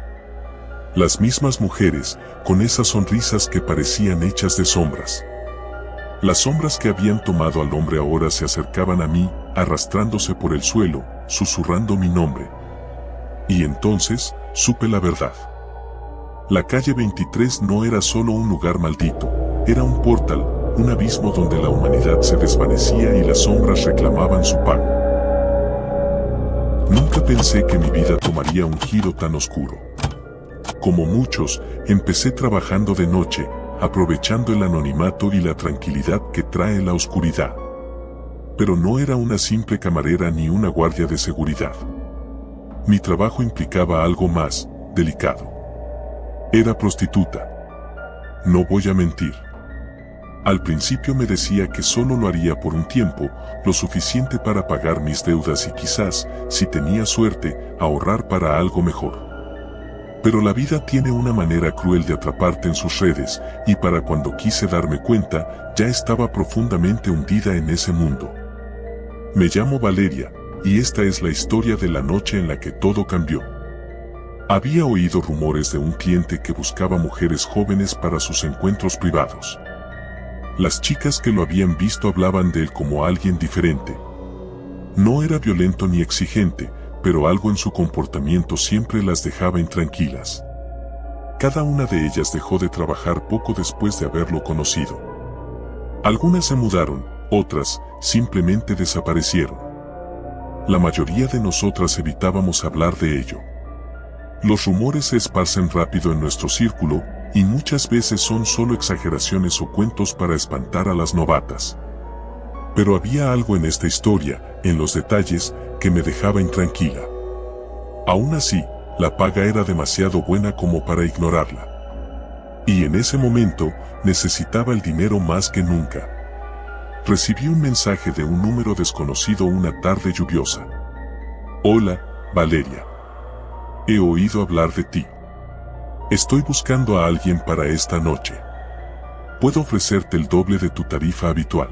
Las mismas mujeres, con esas sonrisas que parecían hechas de sombras. Las sombras que habían tomado al hombre ahora se acercaban a mí, arrastrándose por el suelo, susurrando mi nombre. Y entonces, supe la verdad. La calle 23 no era solo un lugar maldito, era un portal, un abismo donde la humanidad se desvanecía y las sombras reclamaban su pago. Nunca pensé que mi vida tomaría un giro tan oscuro. Como muchos, empecé trabajando de noche, aprovechando el anonimato y la tranquilidad que trae la oscuridad. Pero no era una simple camarera ni una guardia de seguridad. Mi trabajo implicaba algo más delicado. Era prostituta. No voy a mentir. Al principio me decía que solo lo haría por un tiempo, lo suficiente para pagar mis deudas y quizás, si tenía suerte, ahorrar para algo mejor. Pero la vida tiene una manera cruel de atraparte en sus redes, y para cuando quise darme cuenta, ya estaba profundamente hundida en ese mundo. Me llamo Valeria, y esta es la historia de la noche en la que todo cambió. Había oído rumores de un cliente que buscaba mujeres jóvenes para sus encuentros privados. Las chicas que lo habían visto hablaban de él como alguien diferente. No era violento ni exigente, pero algo en su comportamiento siempre las dejaba intranquilas. Cada una de ellas dejó de trabajar poco después de haberlo conocido. Algunas se mudaron, otras simplemente desaparecieron. La mayoría de nosotras evitábamos hablar de ello. Los rumores se esparcen rápido en nuestro círculo, y muchas veces son solo exageraciones o cuentos para espantar a las novatas. Pero había algo en esta historia, en los detalles, que me dejaba intranquila. Aún así, la paga era demasiado buena como para ignorarla. Y en ese momento, necesitaba el dinero más que nunca. Recibí un mensaje de un número desconocido una tarde lluviosa. «Hola, Valeria. He oído hablar de ti. Estoy buscando a alguien para esta noche. Puedo ofrecerte el doble de tu tarifa habitual.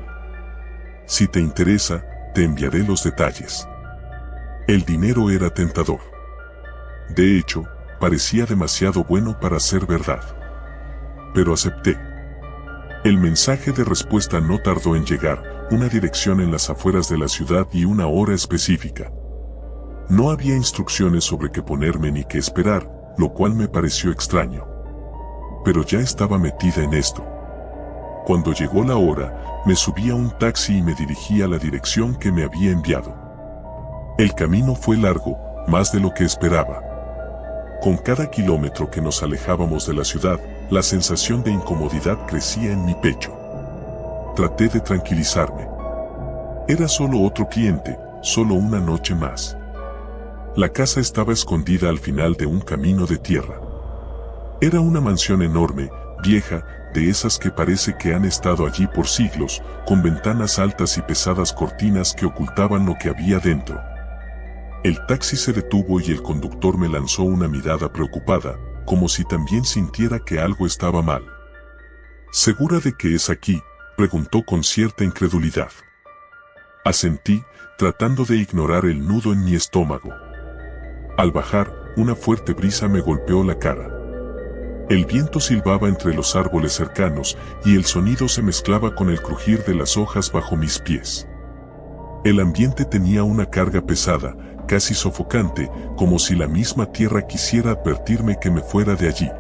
Si te interesa, te enviaré los detalles». El dinero era tentador. De hecho, parecía demasiado bueno para ser verdad. Pero acepté. El mensaje de respuesta no tardó en llegar, una dirección en las afueras de la ciudad y una hora específica. No había instrucciones sobre qué ponerme ni qué esperar, lo cual me pareció extraño. Pero ya estaba metida en esto. Cuando llegó la hora, me subí a un taxi y me dirigí a la dirección que me había enviado. El camino fue largo, más de lo que esperaba. Con cada kilómetro que nos alejábamos de la ciudad, la sensación de incomodidad crecía en mi pecho. Traté de tranquilizarme. Era solo otro cliente, solo una noche más. La casa estaba escondida al final de un camino de tierra. Era una mansión enorme, vieja, de esas que parece que han estado allí por siglos, con ventanas altas y pesadas cortinas que ocultaban lo que había dentro. El taxi se detuvo y el conductor me lanzó una mirada preocupada, como si también sintiera que algo estaba mal. ¿Segura de que es aquí?, preguntó con cierta incredulidad. Asentí, tratando de ignorar el nudo en mi estómago. Al bajar, una fuerte brisa me golpeó la cara. El viento silbaba entre los árboles cercanos y el sonido se mezclaba con el crujir de las hojas bajo mis pies. El ambiente tenía una carga pesada, casi sofocante, como si la misma tierra quisiera advertirme que me fuera de allí.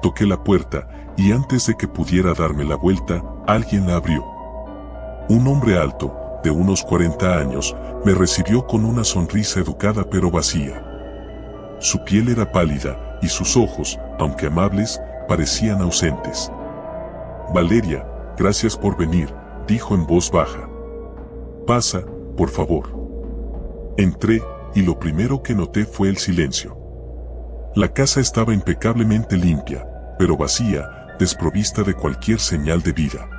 Toqué la puerta, y antes de que pudiera darme la vuelta, alguien la abrió. Un hombre alto, de unos 40 años, me recibió con una sonrisa educada pero vacía. Su piel era pálida, y sus ojos, aunque amables, parecían ausentes. «Valeria, gracias por venir», dijo en voz baja. «Pasa, por favor». Entré, y lo primero que noté fue el silencio. La casa estaba impecablemente limpia, pero vacía, desprovista de cualquier señal de vida.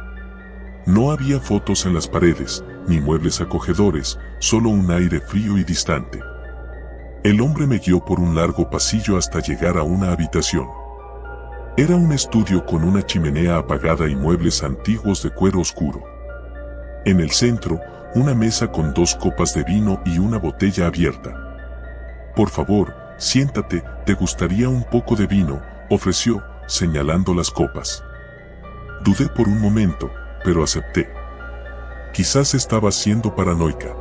No había fotos en las paredes, ni muebles acogedores, solo un aire frío y distante. El hombre me guió por un largo pasillo hasta llegar a una habitación. Era un estudio con una chimenea apagada y muebles antiguos de cuero oscuro. En el centro, una mesa con 2 copas de vino y una botella abierta. «Por favor, siéntate, ¿te gustaría un poco de vino?», ofreció, señalando las copas. Dudé por un momento, pero acepté. Quizás estaba siendo paranoica.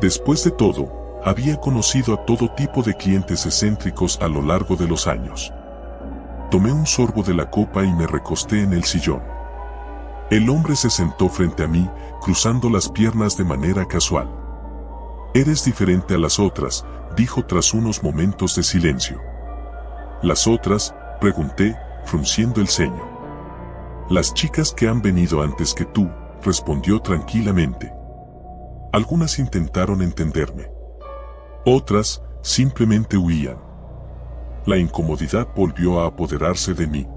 Después de todo, había conocido a todo tipo de clientes excéntricos a lo largo de los años. Tomé un sorbo de la copa y me recosté en el sillón. El hombre se sentó frente a mí, cruzando las piernas de manera casual. «Eres diferente a las otras», dijo tras unos momentos de silencio. «¿Las otras?», pregunté, frunciendo el ceño. «Las chicas que han venido antes que tú», respondió tranquilamente. «Algunas intentaron entenderme. Otras, simplemente huían». La incomodidad volvió a apoderarse de mí.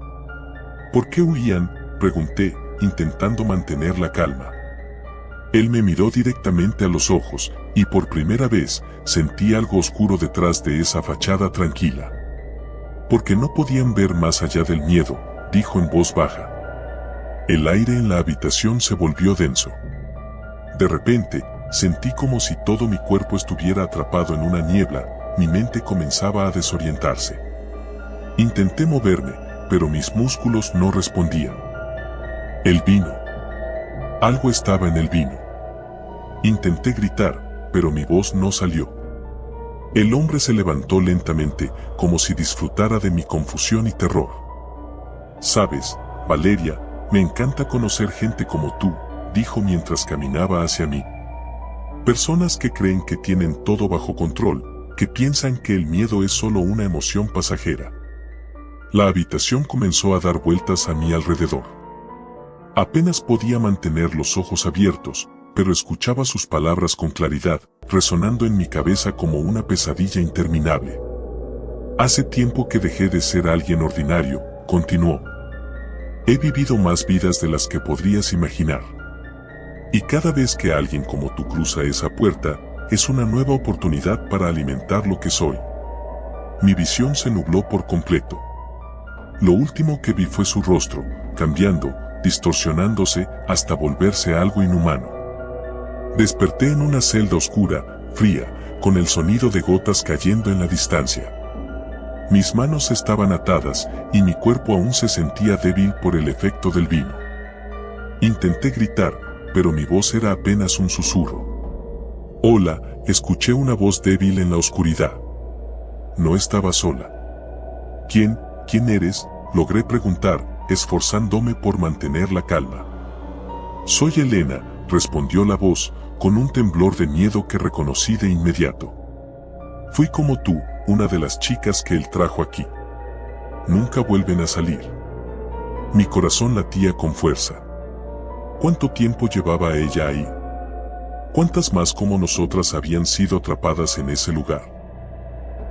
«¿Por qué huían?», pregunté, intentando mantener la calma. Él me miró directamente a los ojos, y por primera vez, sentí algo oscuro detrás de esa fachada tranquila. «Porque no podían ver más allá del miedo», dijo en voz baja. El aire en la habitación se volvió denso. De repente, sentí como si todo mi cuerpo estuviera atrapado en una niebla, mi mente comenzaba a desorientarse. Intenté moverme, pero mis músculos no respondían. El vino. Algo estaba en el vino. Intenté gritar, pero mi voz no salió. El hombre se levantó lentamente, como si disfrutara de mi confusión y terror. «Sabes, Valeria, me encanta conocer gente como tú», dijo mientras caminaba hacia mí. «Personas que creen que tienen todo bajo control, que piensan que el miedo es solo una emoción pasajera». La habitación comenzó a dar vueltas a mi alrededor. Apenas podía mantener los ojos abiertos, pero escuchaba sus palabras con claridad, resonando en mi cabeza como una pesadilla interminable. «Hace tiempo que dejé de ser alguien ordinario», continuó. «He vivido más vidas de las que podrías imaginar. Y cada vez que alguien como tú cruza esa puerta, es una nueva oportunidad para alimentar lo que soy». Mi visión se nubló por completo. Lo último que vi fue su rostro, cambiando, distorsionándose, hasta volverse algo inhumano. Desperté en una celda oscura, fría, con el sonido de gotas cayendo en la distancia. Mis manos estaban atadas, y mi cuerpo aún se sentía débil por el efecto del vino. Intenté gritar, pero mi voz era apenas un susurro. «Hola», escuché una voz débil en la oscuridad. No estaba sola. ¿Quién eres?», logré preguntar, esforzándome por mantener la calma. «Soy Elena», respondió la voz, con un temblor de miedo que reconocí de inmediato. «Fui como tú, una de las chicas que él trajo aquí. Nunca vuelven a salir». Mi corazón latía con fuerza. ¿Cuánto tiempo llevaba ella ahí? ¿Cuántas más como nosotras habían sido atrapadas en ese lugar?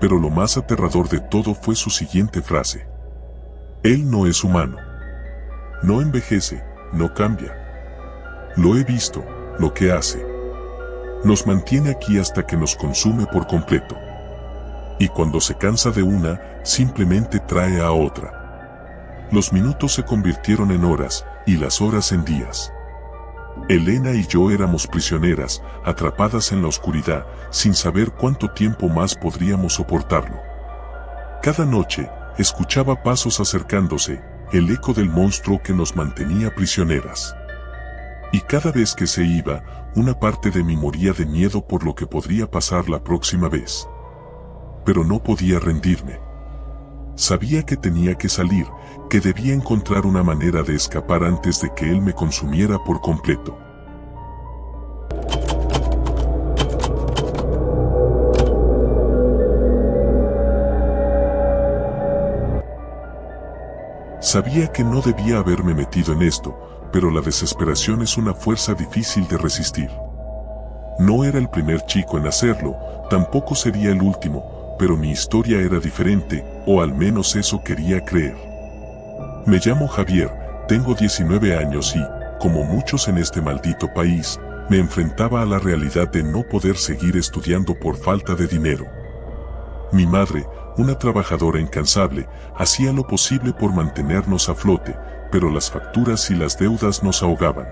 Pero lo más aterrador de todo fue su siguiente frase. «Él no es humano. No envejece, no cambia. Lo he visto, lo que hace. Nos mantiene aquí hasta que nos consume por completo. Y cuando se cansa de una, simplemente trae a otra». Los minutos se convirtieron en horas, y las horas en días. Elena y yo éramos prisioneras, atrapadas en la oscuridad, sin saber cuánto tiempo más podríamos soportarlo. Cada noche, escuchaba pasos acercándose, el eco del monstruo que nos mantenía prisioneras. Y cada vez que se iba, una parte de mí moría de miedo por lo que podría pasar la próxima vez. Pero no podía rendirme. Sabía que tenía que salir, que debía encontrar una manera de escapar antes de que él me consumiera por completo. Sabía que no debía haberme metido en esto, pero la desesperación es una fuerza difícil de resistir. No era el primer chico en hacerlo, tampoco sería el último, pero mi historia era diferente, o al menos eso quería creer. Me llamo Javier, tengo 19 años y, como muchos en este maldito país, me enfrentaba a la realidad de no poder seguir estudiando por falta de dinero. Mi madre, una trabajadora incansable, hacía lo posible por mantenernos a flote, pero las facturas y las deudas nos ahogaban.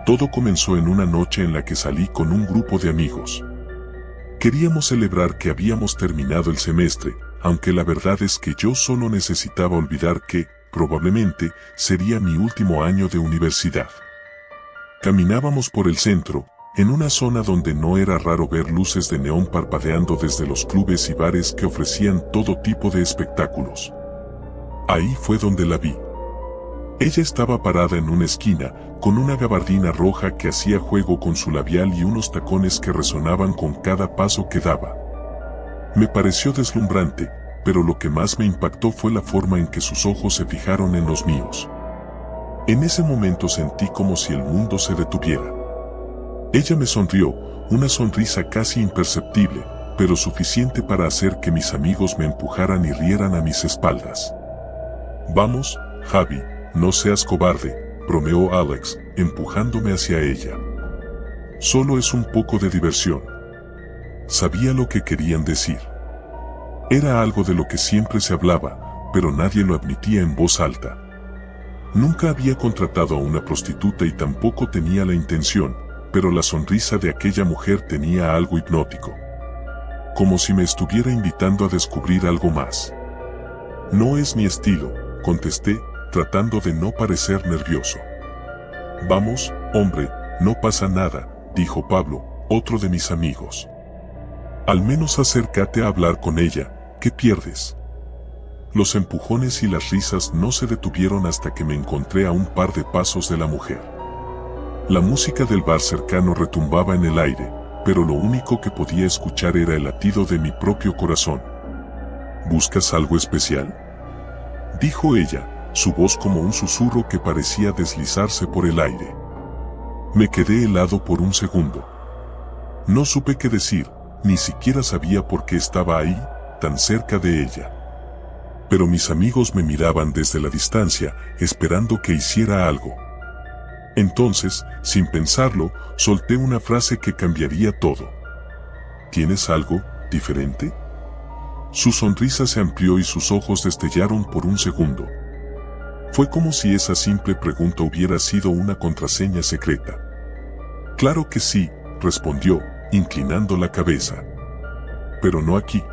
Todo comenzó en una noche en la que salí con un grupo de amigos. Queríamos celebrar que habíamos terminado el semestre, aunque la verdad es que yo solo necesitaba olvidar que, probablemente, sería mi último año de universidad. Caminábamos por el centro, en una zona donde no era raro ver luces de neón parpadeando desde los clubes y bares que ofrecían todo tipo de espectáculos. Ahí fue donde la vi. Ella estaba parada en una esquina, con una gabardina roja que hacía juego con su labial y unos tacones que resonaban con cada paso que daba. Me pareció deslumbrante, pero lo que más me impactó fue la forma en que sus ojos se fijaron en los míos. En ese momento sentí como si el mundo se detuviera. Ella me sonrió, una sonrisa casi imperceptible, pero suficiente para hacer que mis amigos me empujaran y rieran a mis espaldas. «Vamos, Javi, no seas cobarde», bromeó Alex, empujándome hacia ella. «Solo es un poco de diversión». Sabía lo que querían decir. Era algo de lo que siempre se hablaba, pero nadie lo admitía en voz alta. Nunca había contratado a una prostituta y tampoco tenía la intención, pero la sonrisa de aquella mujer tenía algo hipnótico. Como si me estuviera invitando a descubrir algo más. «No es mi estilo», contesté, tratando de no parecer nervioso. «Vamos, hombre, no pasa nada», dijo Pablo, otro de mis amigos. «Al menos acércate a hablar con ella, ¿qué pierdes?». Los empujones y las risas no se detuvieron hasta que me encontré a un par de pasos de la mujer. La música del bar cercano retumbaba en el aire, pero lo único que podía escuchar era el latido de mi propio corazón. «¿Buscas algo especial?», dijo ella, su voz como un susurro que parecía deslizarse por el aire. Me quedé helado por un segundo. No supe qué decir, ni siquiera sabía por qué estaba ahí, tan cerca de ella. Pero mis amigos me miraban desde la distancia, esperando que hiciera algo. Entonces, sin pensarlo, solté una frase que cambiaría todo. «¿Tienes algo diferente?». Su sonrisa se amplió y sus ojos destellaron por un segundo. Fue como si esa simple pregunta hubiera sido una contraseña secreta. «Claro que sí», respondió, inclinando la cabeza. «Pero no aquí.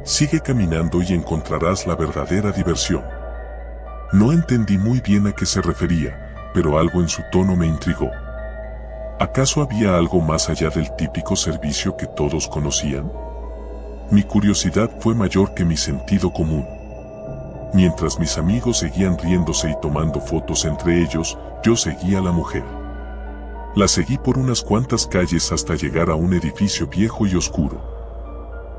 Sigue caminando y encontrarás la verdadera diversión». No entendí muy bien a qué se refería, pero algo en su tono me intrigó. ¿Acaso había algo más allá del típico servicio que todos conocían? Mi curiosidad fue mayor que mi sentido común. Mientras mis amigos seguían riéndose y tomando fotos entre ellos, yo seguía a la mujer. La seguí por unas cuantas calles hasta llegar a un edificio viejo y oscuro.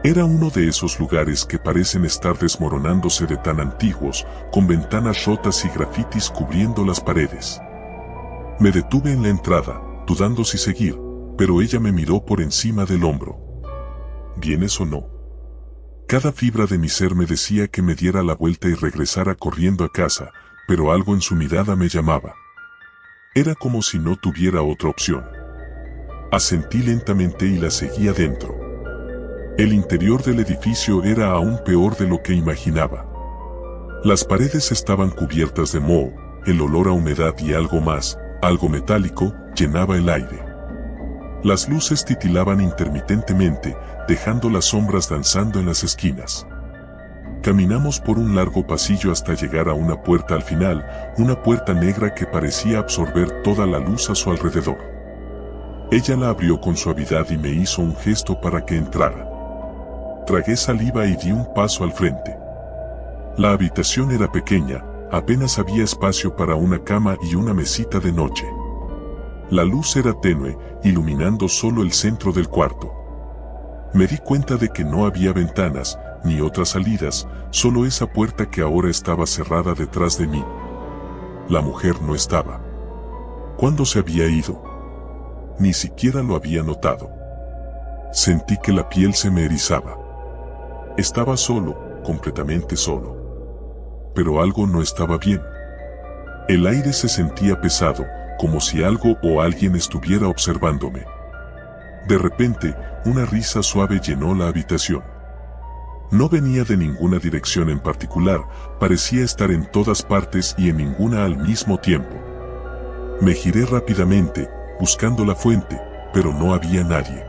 Era uno de esos lugares que parecen estar desmoronándose de tan antiguos, con ventanas rotas y grafitis cubriendo las paredes. Me detuve en la entrada, dudando si seguir, pero ella me miró por encima del hombro. ¿Vienes o no? Cada fibra de mi ser me decía que me diera la vuelta y regresara corriendo a casa, pero algo en su mirada me llamaba. Era como si no tuviera otra opción. Asentí lentamente y la seguí adentro. El interior del edificio era aún peor de lo que imaginaba. Las paredes estaban cubiertas de moho, el olor a humedad y algo más, algo metálico, llenaba el aire. Las luces titilaban intermitentemente, dejando las sombras danzando en las esquinas. Caminamos por un largo pasillo hasta llegar a una puerta al final, una puerta negra que parecía absorber toda la luz a su alrededor. Ella la abrió con suavidad y me hizo un gesto para que entrara. Tragué saliva y di un paso al frente. La habitación era pequeña, apenas había espacio para una cama y una mesita de noche. La luz era tenue, iluminando solo el centro del cuarto. Me di cuenta de que no había ventanas, ni otras salidas, solo esa puerta que ahora estaba cerrada detrás de mí. La mujer no estaba. ¿Cuándo se había ido? Ni siquiera lo había notado. Sentí que la piel se me erizaba. Estaba solo, completamente solo. Pero algo no estaba bien. El aire se sentía pesado, como si algo o alguien estuviera observándome. De repente, una risa suave llenó la habitación. No venía de ninguna dirección en particular, parecía estar en todas partes y en ninguna al mismo tiempo. Me giré rápidamente, buscando la fuente, pero no había nadie.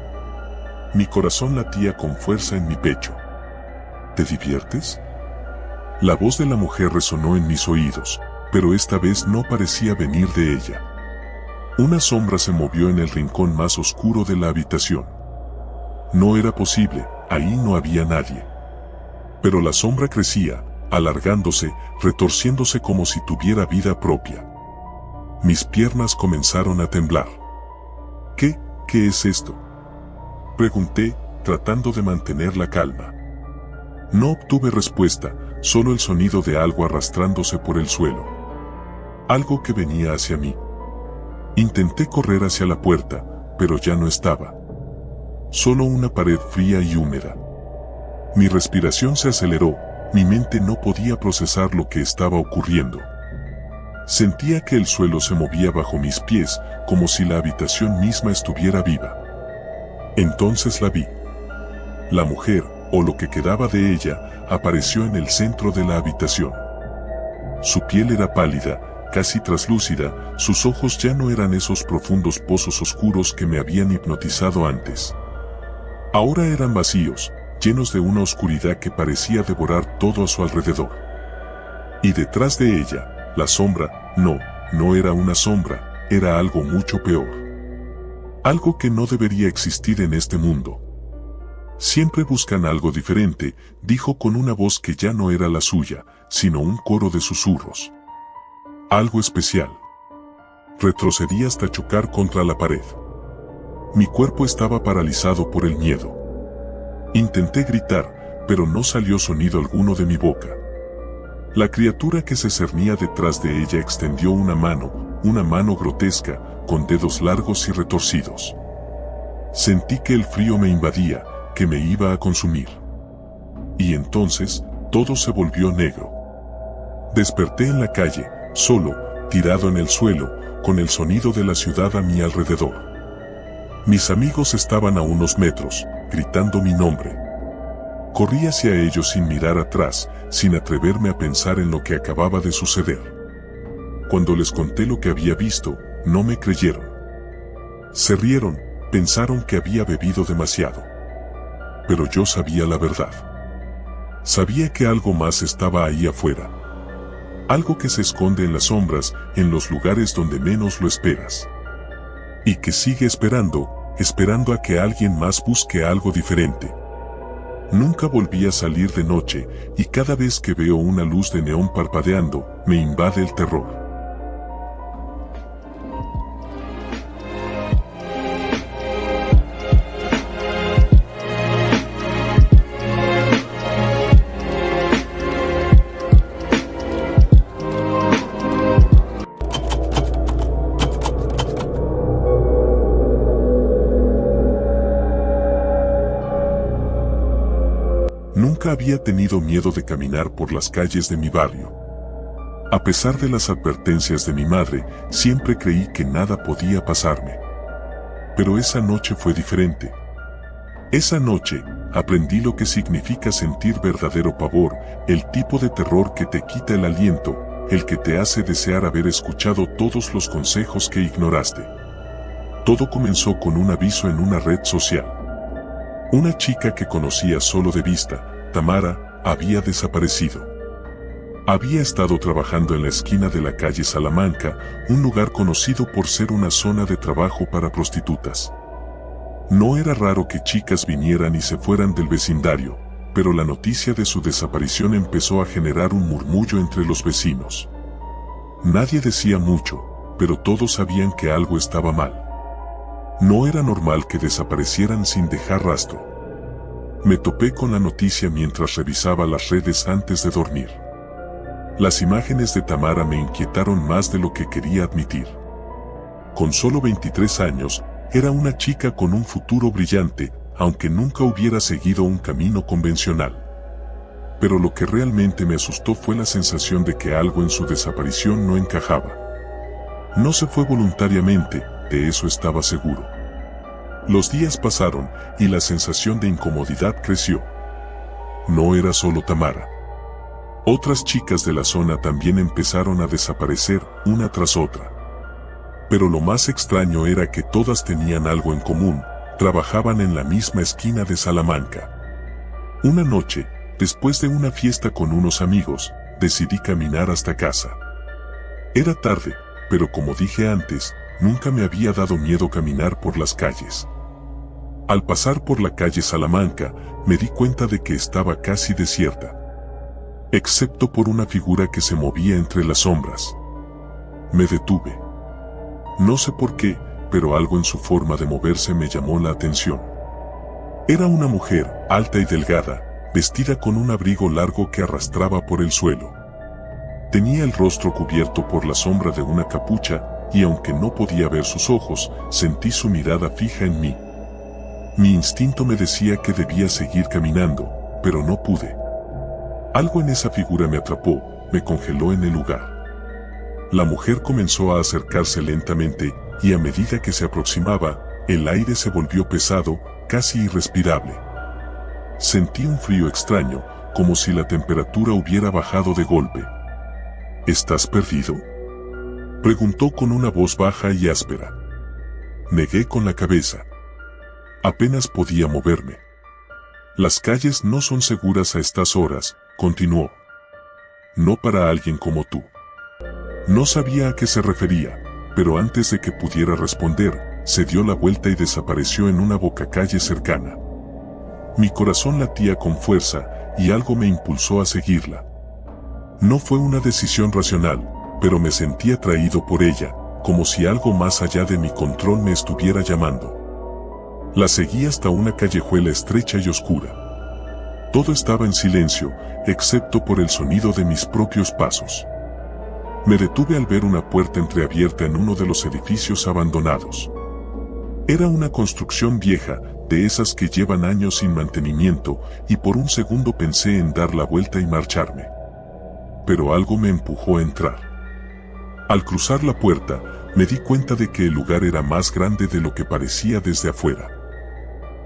Mi corazón latía con fuerza en mi pecho. ¿Te diviertes? La voz de la mujer resonó en mis oídos, pero esta vez no parecía venir de ella. Una sombra se movió en el rincón más oscuro de la habitación. No era posible, ahí no había nadie. Pero la sombra crecía, alargándose, retorciéndose como si tuviera vida propia. Mis piernas comenzaron a temblar. ¿Qué es esto?, pregunté, tratando de mantener la calma. No obtuve respuesta, solo el sonido de algo arrastrándose por el suelo. Algo que venía hacia mí. Intenté correr hacia la puerta, pero ya no estaba. Solo una pared fría y húmeda. Mi respiración se aceleró, mi mente no podía procesar lo que estaba ocurriendo. Sentía que el suelo se movía bajo mis pies, como si la habitación misma estuviera viva. Entonces la vi. La mujer, o lo que quedaba de ella, apareció en el centro de la habitación. Su piel era pálida, casi traslúcida, sus ojos ya no eran esos profundos pozos oscuros que me habían hipnotizado antes. Ahora eran vacíos, llenos de una oscuridad que parecía devorar todo a su alrededor. Y detrás de ella, la sombra, no era una sombra, era algo mucho peor. Algo que no debería existir en este mundo. Siempre buscan algo diferente, dijo con una voz que ya no era la suya, sino un coro de susurros. Algo especial. Retrocedí hasta chocar contra la pared. Mi cuerpo estaba paralizado por el miedo. Intenté gritar, pero no salió sonido alguno de mi boca. La criatura que se cernía detrás de ella extendió una mano grotesca, con dedos largos y retorcidos. Sentí que el frío me invadía, que me iba a consumir. Y entonces, todo se volvió negro. Desperté en la calle, solo, tirado en el suelo, con el sonido de la ciudad a mi alrededor. Mis amigos estaban a unos metros, gritando mi nombre. Corrí hacia ellos sin mirar atrás, sin atreverme a pensar en lo que acababa de suceder. Cuando les conté lo que había visto, no me creyeron. Se rieron, pensaron que había bebido demasiado. Pero yo sabía la verdad. Sabía que algo más estaba ahí afuera. Algo que se esconde en las sombras, en los lugares donde menos lo esperas. Y que sigue esperando a que alguien más busque algo diferente. Nunca volví a salir de noche, y cada vez que veo una luz de neón parpadeando, me invade el terror. Nunca había tenido miedo de caminar por las calles de mi barrio. A pesar de las advertencias de mi madre, siempre creí que nada podía pasarme. Pero esa noche fue diferente. Esa noche, aprendí lo que significa sentir verdadero pavor, el tipo de terror que te quita el aliento, el que te hace desear haber escuchado todos los consejos que ignoraste. Todo comenzó con un aviso en una red social. Una chica que conocía solo de vista, Tamara, había desaparecido. Había estado trabajando en la esquina de la calle Salamanca, un lugar conocido por ser una zona de trabajo para prostitutas. No era raro que chicas vinieran y se fueran del vecindario, pero la noticia de su desaparición empezó a generar un murmullo entre los vecinos. Nadie decía mucho, pero todos sabían que algo estaba mal. No era normal que desaparecieran sin dejar rastro. Me topé con la noticia mientras revisaba las redes antes de dormir. Las imágenes de Tamara me inquietaron más de lo que quería admitir. Con solo 23 años, era una chica con un futuro brillante, aunque nunca hubiera seguido un camino convencional. Pero lo que realmente me asustó fue la sensación de que algo en su desaparición no encajaba. No se fue voluntariamente, de eso estaba seguro. Los días pasaron y la sensación de incomodidad creció. No era solo Tamara. Otras chicas de la zona también empezaron a desaparecer, una tras otra. Pero lo más extraño era que todas tenían algo en común, trabajaban en la misma esquina de Salamanca. Una noche, después de una fiesta con unos amigos, decidí caminar hasta casa. Era tarde, pero como dije antes, nunca me había dado miedo caminar por las calles. Al pasar por la calle Salamanca, me di cuenta de que estaba casi desierta, excepto por una figura que se movía entre las sombras. Me detuve. No sé por qué, pero algo en su forma de moverse me llamó la atención. Era una mujer, alta y delgada, vestida con un abrigo largo que arrastraba por el suelo. Tenía el rostro cubierto por la sombra de una capucha, y aunque no podía ver sus ojos, sentí su mirada fija en mí. Mi instinto me decía que debía seguir caminando, pero no pude. Algo en esa figura me atrapó, me congeló en el lugar. La mujer comenzó a acercarse lentamente, y a medida que se aproximaba, el aire se volvió pesado, casi irrespirable. Sentí un frío extraño, como si la temperatura hubiera bajado de golpe. ¿Estás perdido?, preguntó con una voz baja y áspera. Negué con la cabeza. Apenas podía moverme. Las calles no son seguras a estas horas, continuó. No para alguien como tú. No sabía a qué se refería, pero antes de que pudiera responder, se dio la vuelta y desapareció en una bocacalle cercana. Mi corazón latía con fuerza, y algo me impulsó a seguirla. No fue una decisión racional, pero me sentí atraído por ella, como si algo más allá de mi control me estuviera llamando. La seguí hasta una callejuela estrecha y oscura. Todo estaba en silencio, excepto por el sonido de mis propios pasos. Me detuve al ver una puerta entreabierta en uno de los edificios abandonados. Era una construcción vieja, de esas que llevan años sin mantenimiento, y por un segundo pensé en dar la vuelta y marcharme. Pero algo me empujó a entrar. Al cruzar la puerta, me di cuenta de que el lugar era más grande de lo que parecía desde afuera.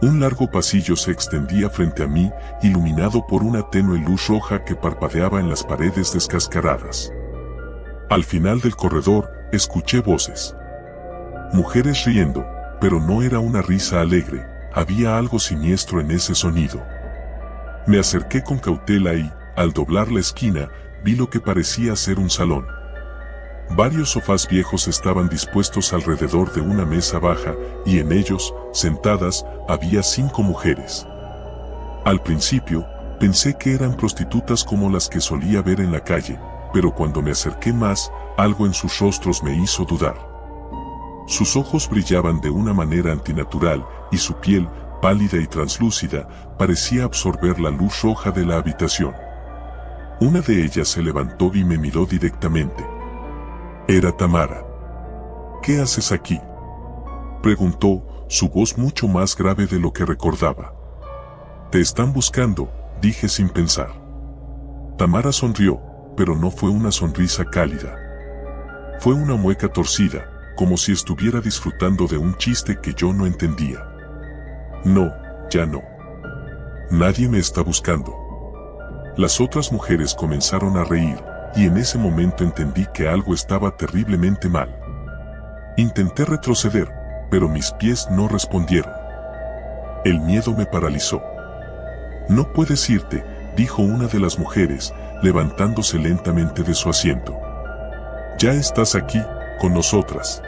Un largo pasillo se extendía frente a mí, iluminado por una tenue luz roja que parpadeaba en las paredes descascaradas. Al final del corredor, escuché voces. Mujeres riendo, pero no era una risa alegre, había algo siniestro en ese sonido. Me acerqué con cautela y, al doblar la esquina, vi lo que parecía ser un salón. Varios sofás viejos estaban dispuestos alrededor de una mesa baja, y en ellos, sentadas, había 5 mujeres. Al principio, pensé que eran prostitutas como las que solía ver en la calle, pero cuando me acerqué más, algo en sus rostros me hizo dudar. Sus ojos brillaban de una manera antinatural, y su piel, pálida y translúcida, parecía absorber la luz roja de la habitación. Una de ellas se levantó y me miró directamente. Era Tamara. ¿Qué haces aquí?, preguntó, su voz mucho más grave de lo que recordaba. Te están buscando, dije sin pensar. Tamara sonrió, pero no fue una sonrisa cálida. Fue una mueca torcida, como si estuviera disfrutando de un chiste que yo no entendía. No, ya no. Nadie me está buscando. Las otras mujeres comenzaron a reír, y en ese momento entendí que algo estaba terriblemente mal. Intenté retroceder, pero mis pies no respondieron. El miedo me paralizó. No puedes irte, dijo una de las mujeres, levantándose lentamente de su asiento. Ya estás aquí, con nosotras.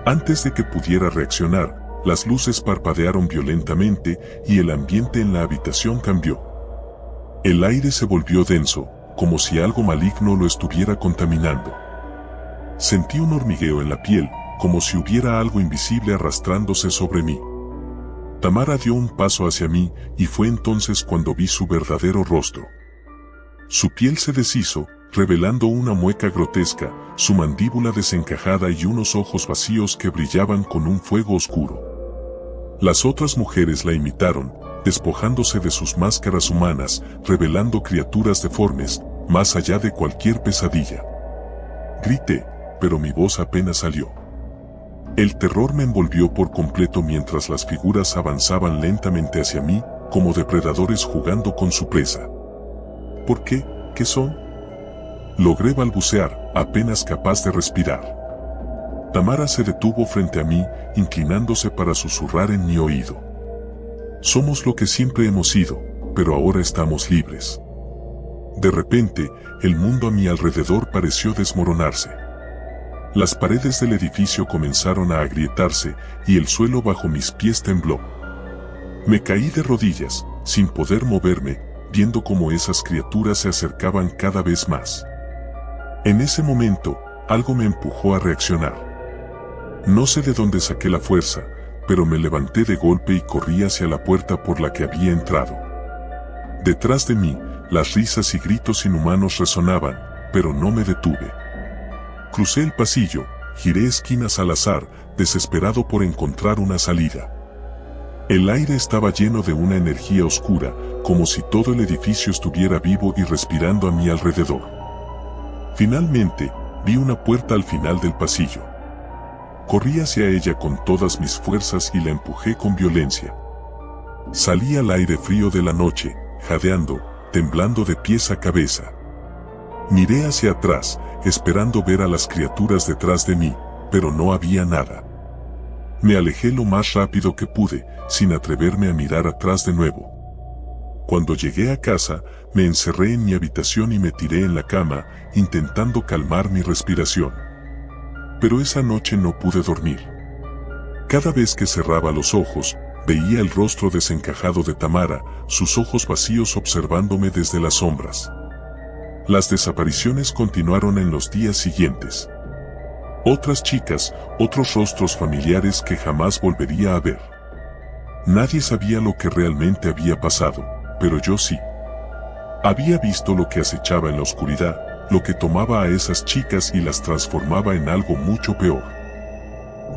Antes de que pudiera reaccionar, las luces parpadearon violentamente y el ambiente en la habitación cambió. El aire se volvió denso, como si algo maligno lo estuviera contaminando. Sentí un hormigueo en la piel, como si hubiera algo invisible arrastrándose sobre mí. Tamara dio un paso hacia mí y fue entonces cuando vi su verdadero rostro. Su piel se deshizo, revelando una mueca grotesca, su mandíbula desencajada y unos ojos vacíos que brillaban con un fuego oscuro. Las otras mujeres la imitaron, despojándose de sus máscaras humanas, revelando criaturas deformes, más allá de cualquier pesadilla. Grité, pero mi voz apenas salió. El terror me envolvió por completo mientras las figuras avanzaban lentamente hacia mí, como depredadores jugando con su presa. ¿Por qué? ¿Qué son? Logré balbucear, apenas capaz de respirar. Tamara se detuvo frente a mí, inclinándose para susurrar en mi oído. Somos lo que siempre hemos sido, pero ahora estamos libres. De repente, el mundo a mi alrededor pareció desmoronarse. Las paredes del edificio comenzaron a agrietarse y el suelo bajo mis pies tembló. Me caí de rodillas, sin poder moverme, viendo cómo esas criaturas se acercaban cada vez más. En ese momento, algo me empujó a reaccionar. No sé de dónde saqué la fuerza, pero me levanté de golpe y corrí hacia la puerta por la que había entrado. Detrás de mí, las risas y gritos inhumanos resonaban, pero no me detuve. Crucé el pasillo, giré esquinas al azar, desesperado por encontrar una salida. El aire estaba lleno de una energía oscura, como si todo el edificio estuviera vivo y respirando a mi alrededor. Finalmente, vi una puerta al final del pasillo. Corrí hacia ella con todas mis fuerzas y la empujé con violencia. Salí al aire frío de la noche, jadeando, temblando de pies a cabeza. Miré hacia atrás, esperando ver a las criaturas detrás de mí, pero no había nada. Me alejé lo más rápido que pude, sin atreverme a mirar atrás de nuevo. Cuando llegué a casa, me encerré en mi habitación y me tiré en la cama, intentando calmar mi respiración. Pero esa noche no pude dormir. Cada vez que cerraba los ojos, veía el rostro desencajado de Tamara, sus ojos vacíos observándome desde las sombras. Las desapariciones continuaron en los días siguientes. Otras chicas, otros rostros familiares que jamás volvería a ver. Nadie sabía lo que realmente había pasado, pero yo sí. Había visto lo que acechaba en la oscuridad, lo que tomaba a esas chicas y las transformaba en algo mucho peor.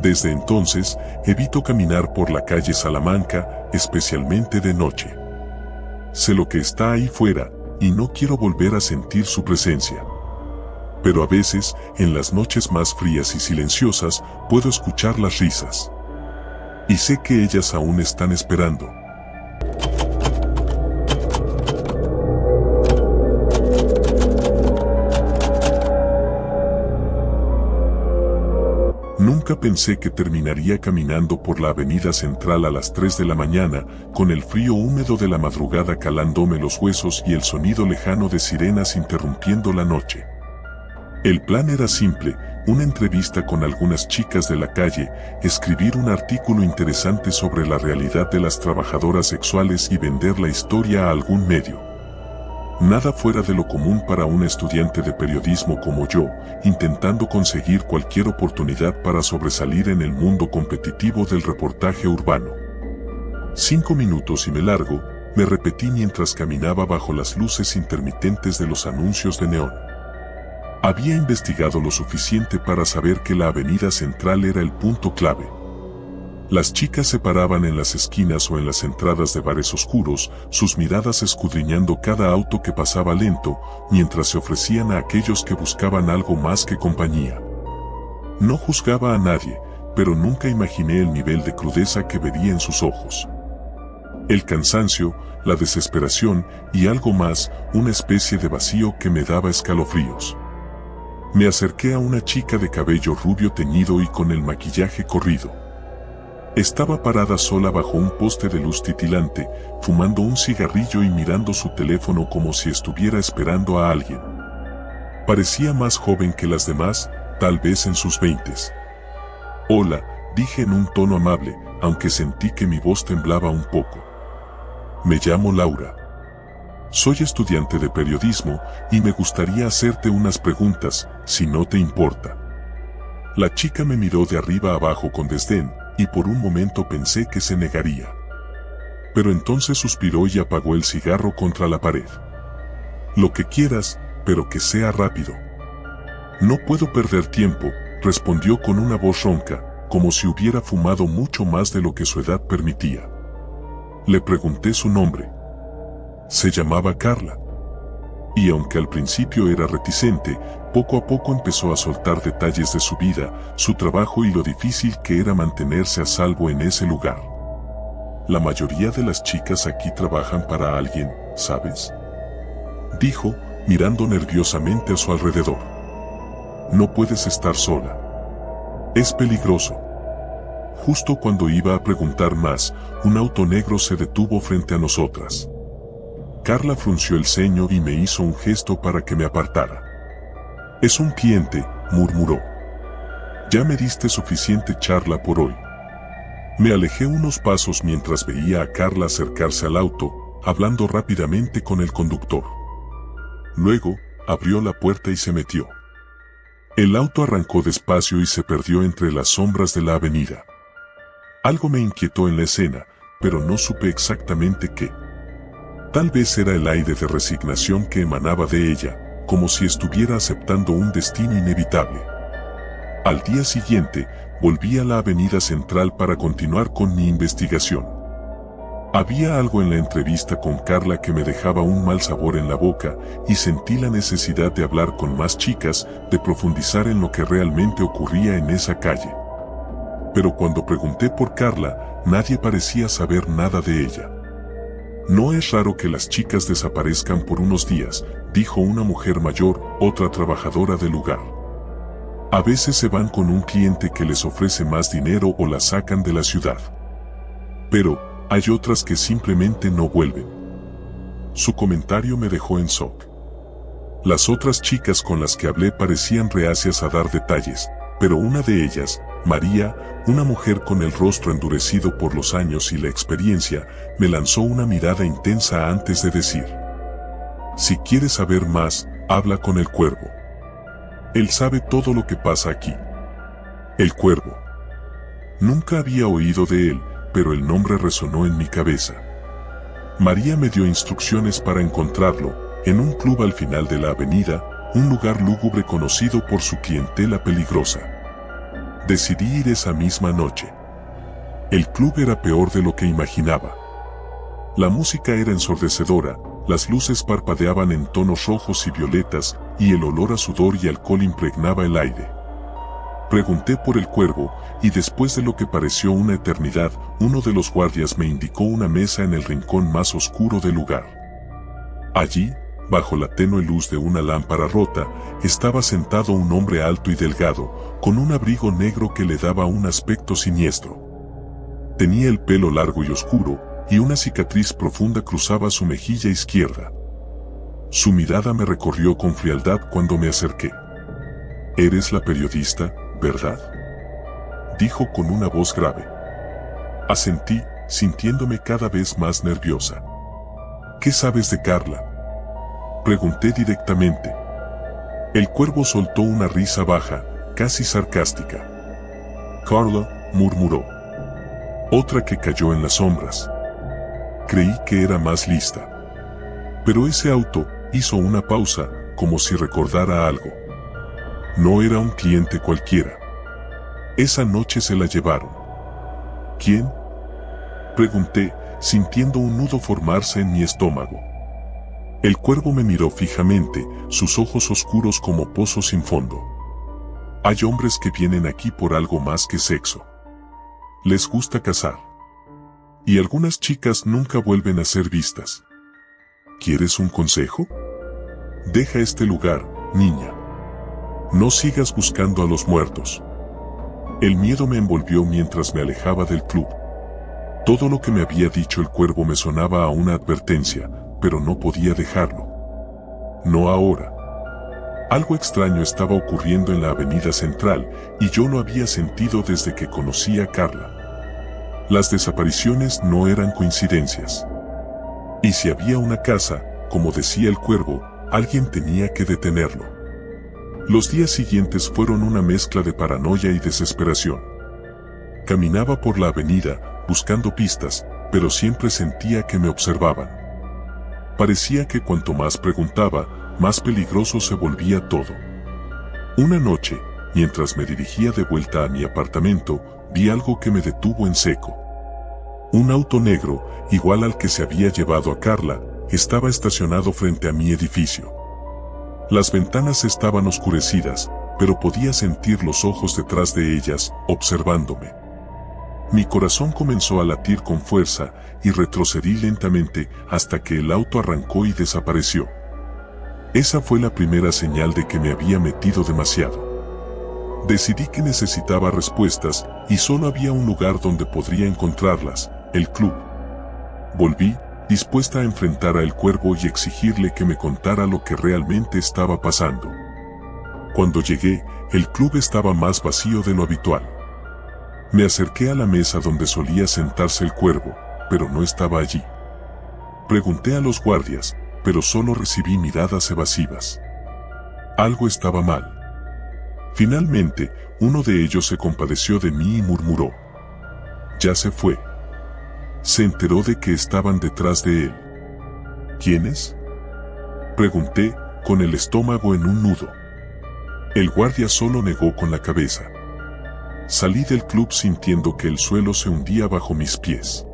Desde entonces, evito caminar por la calle Salamanca, especialmente de noche. Sé lo que está ahí fuera, y no quiero volver a sentir su presencia. Pero a veces, en las noches más frías y silenciosas, puedo escuchar las risas. Y sé que ellas aún están esperando. Nunca pensé que terminaría caminando por la avenida central a las 3 de la mañana, con el frío húmedo de la madrugada calándome los huesos y el sonido lejano de sirenas interrumpiendo la noche. El plan era simple, una entrevista con algunas chicas de la calle, escribir un artículo interesante sobre la realidad de las trabajadoras sexuales y vender la historia a algún medio. Nada fuera de lo común para un estudiante de periodismo como yo, intentando conseguir cualquier oportunidad para sobresalir en el mundo competitivo del reportaje urbano. 5 minutos y me largo, me repetí mientras caminaba bajo las luces intermitentes de los anuncios de neón. Había investigado lo suficiente para saber que la avenida central era el punto clave. Las chicas se paraban en las esquinas o en las entradas de bares oscuros, sus miradas escudriñando cada auto que pasaba lento, mientras se ofrecían a aquellos que buscaban algo más que compañía. No juzgaba a nadie, pero nunca imaginé el nivel de crudeza que vería en sus ojos. El cansancio, la desesperación y algo más, una especie de vacío que me daba escalofríos. Me acerqué a una chica de cabello rubio teñido y con el maquillaje corrido. Estaba parada sola bajo un poste de luz titilante, fumando un cigarrillo y mirando su teléfono como si estuviera esperando a alguien. Parecía más joven que las demás, tal vez en sus 20s. Hola, dije en un tono amable, aunque sentí que mi voz temblaba un poco. Me llamo Laura. Soy estudiante de periodismo y me gustaría hacerte unas preguntas, si no te importa. La chica me miró de arriba abajo con desdén, y por un momento pensé que se negaría. Pero entonces suspiró y apagó el cigarro contra la pared. Lo que quieras, pero que sea rápido. No puedo perder tiempo, respondió con una voz ronca, como si hubiera fumado mucho más de lo que su edad permitía. Le pregunté su nombre. Se llamaba Carla. Y aunque al principio era reticente, poco a poco empezó a soltar detalles de su vida, su trabajo y lo difícil que era mantenerse a salvo en ese lugar. La mayoría de las chicas aquí trabajan para alguien, ¿sabes? Dijo, mirando nerviosamente a su alrededor. No puedes estar sola. Es peligroso. Justo cuando iba a preguntar más, un auto negro se detuvo frente a nosotras. Carla frunció el ceño y me hizo un gesto para que me apartara. Es un cliente, murmuró. Ya me diste suficiente charla por hoy. Me alejé unos pasos mientras veía a Carla acercarse al auto, hablando rápidamente con el conductor. Luego, abrió la puerta y se metió. El auto arrancó despacio y se perdió entre las sombras de la avenida. Algo me inquietó en la escena, pero no supe exactamente qué. Tal vez era el aire de resignación que emanaba de ella, como si estuviera aceptando un destino inevitable. Al día siguiente, volví a la avenida central para continuar con mi investigación. Había algo en la entrevista con Carla que me dejaba un mal sabor en la boca y sentí la necesidad de hablar con más chicas, de profundizar en lo que realmente ocurría en esa calle. Pero cuando pregunté por Carla, nadie parecía saber nada de ella. No es raro que las chicas desaparezcan por unos días, dijo una mujer mayor, otra trabajadora del lugar. A veces se van con un cliente que les ofrece más dinero o la sacan de la ciudad. Pero, hay otras que simplemente no vuelven. Su comentario me dejó en shock. Las otras chicas con las que hablé parecían reacias a dar detalles, pero una de ellas, María, una mujer con el rostro endurecido por los años y la experiencia, me lanzó una mirada intensa antes de decir: si quieres saber más, habla con el cuervo. Él sabe todo lo que pasa aquí. El cuervo. Nunca había oído de él, pero el nombre resonó en mi cabeza. María me dio instrucciones para encontrarlo, en un club al final de la avenida, un lugar lúgubre conocido por su clientela peligrosa. Decidí ir esa misma noche. El club era peor de lo que imaginaba. La música era ensordecedora, las luces parpadeaban en tonos rojos y violetas, y el olor a sudor y alcohol impregnaba el aire. Pregunté por el cuervo, y después de lo que pareció una eternidad, uno de los guardias me indicó una mesa en el rincón más oscuro del lugar. Allí, bajo la tenue luz de una lámpara rota, estaba sentado un hombre alto y delgado, con un abrigo negro que le daba un aspecto siniestro. Tenía el pelo largo y oscuro, y una cicatriz profunda cruzaba su mejilla izquierda. Su mirada me recorrió con frialdad cuando me acerqué. «Eres la periodista, ¿verdad?», dijo con una voz grave. Asentí, sintiéndome cada vez más nerviosa. «¿Qué sabes de Carla?», pregunté directamente. El cuervo soltó una risa baja, casi sarcástica. «Carla», murmuró. Otra que cayó en las sombras. Creí que era más lista. Pero ese auto hizo una pausa, como si recordara algo. No era un cliente cualquiera. Esa noche se la llevaron. ¿Quién?, pregunté, sintiendo un nudo formarse en mi estómago. El cuervo me miró fijamente, sus ojos oscuros como pozos sin fondo. Hay hombres que vienen aquí por algo más que sexo. Les gusta cazar. Y algunas chicas nunca vuelven a ser vistas. ¿Quieres un consejo? Deja este lugar, niña. No sigas buscando a los muertos. El miedo me envolvió mientras me alejaba del club. Todo lo que me había dicho el cuervo me sonaba a una advertencia, pero no podía dejarlo. No ahora. Algo extraño estaba ocurriendo en la avenida central, y yo lo había sentido desde que conocí a Carla. Las desapariciones no eran coincidencias. Y si había una casa, como decía el cuervo, alguien tenía que detenerlo. Los días siguientes fueron una mezcla de paranoia y desesperación. Caminaba por la avenida, buscando pistas, pero siempre sentía que me observaban. Parecía que cuanto más preguntaba, más peligroso se volvía todo. Una noche, mientras me dirigía de vuelta a mi apartamento, vi algo que me detuvo en seco. Un auto negro, igual al que se había llevado a Carla, estaba estacionado frente a mi edificio. Las ventanas estaban oscurecidas, pero podía sentir los ojos detrás de ellas, observándome. Mi corazón comenzó a latir con fuerza y retrocedí lentamente hasta que el auto arrancó y desapareció. Esa fue la primera señal de que me había metido demasiado. Decidí que necesitaba respuestas y solo había un lugar donde podría encontrarlas, el club. Volví, dispuesta a enfrentar a El Cuervo y exigirle que me contara lo que realmente estaba pasando. Cuando llegué, el club estaba más vacío de lo habitual. Me acerqué a la mesa donde solía sentarse el cuervo, pero no estaba allí. Pregunté a los guardias, pero solo recibí miradas evasivas. Algo estaba mal. Finalmente, uno de ellos se compadeció de mí y murmuró: «Ya se fue». Se enteró de que estaban detrás de él. ¿Quiénes?, pregunté, con el estómago en un nudo. El guardia solo negó con la cabeza. Salí del club sintiendo que el suelo se hundía bajo mis pies.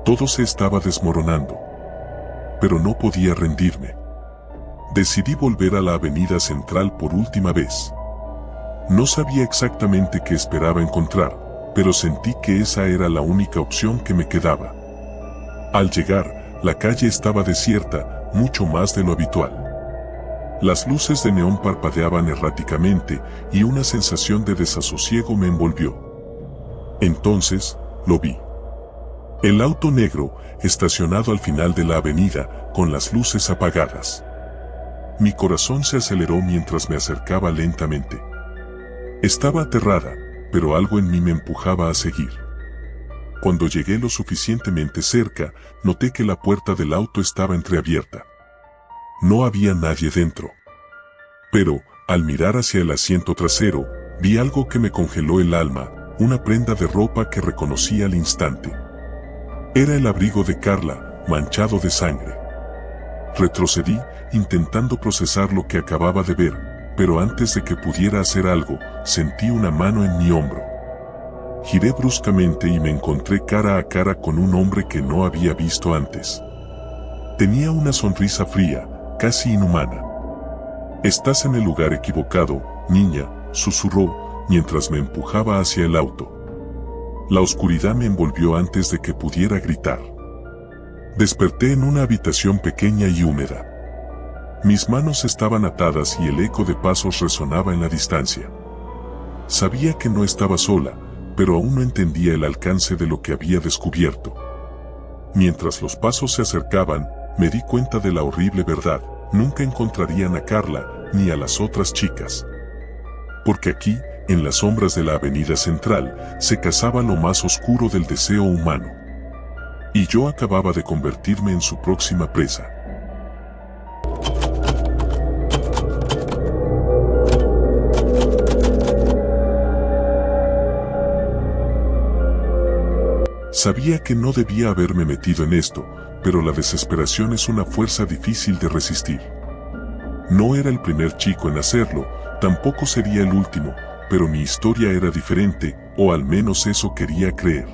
Todo se estaba desmoronando. Pero no podía rendirme. Decidí volver a la avenida central por última vez. No sabía exactamente qué esperaba encontrar, pero sentí que esa era la única opción que me quedaba. Al llegar, la calle estaba desierta, mucho más de lo habitual. Las luces de neón parpadeaban erráticamente y una sensación de desasosiego me envolvió. Entonces, lo vi. El auto negro, estacionado al final de la avenida, con las luces apagadas. Mi corazón se aceleró mientras me acercaba lentamente. Estaba aterrada, pero algo en mí me empujaba a seguir. Cuando llegué lo suficientemente cerca, noté que la puerta del auto estaba entreabierta. No había nadie dentro. Pero, al mirar hacia el asiento trasero, vi algo que me congeló el alma, una prenda de ropa que reconocí al instante. Era el abrigo de Carla, manchado de sangre. Retrocedí, intentando procesar lo que acababa de ver, pero antes de que pudiera hacer algo, sentí una mano en mi hombro. Giré bruscamente y me encontré cara a cara con un hombre que no había visto antes. Tenía una sonrisa fría, casi inhumana. «Estás en el lugar equivocado, niña», susurró, mientras me empujaba hacia el auto. La oscuridad me envolvió antes de que pudiera gritar. Desperté en una habitación pequeña y húmeda. Mis manos estaban atadas y el eco de pasos resonaba en la distancia. Sabía que no estaba sola, pero aún no entendía el alcance de lo que había descubierto. Mientras los pasos se acercaban, me di cuenta de la horrible verdad: nunca encontrarían a Carla, ni a las otras chicas. Porque aquí, en las sombras de la avenida central, se cazaba lo más oscuro del deseo humano. Y yo acababa de convertirme en su próxima presa. Sabía que no debía haberme metido en esto, pero la desesperación es una fuerza difícil de resistir. No era el primer chico en hacerlo, tampoco sería el último, pero mi historia era diferente, o al menos eso quería creer.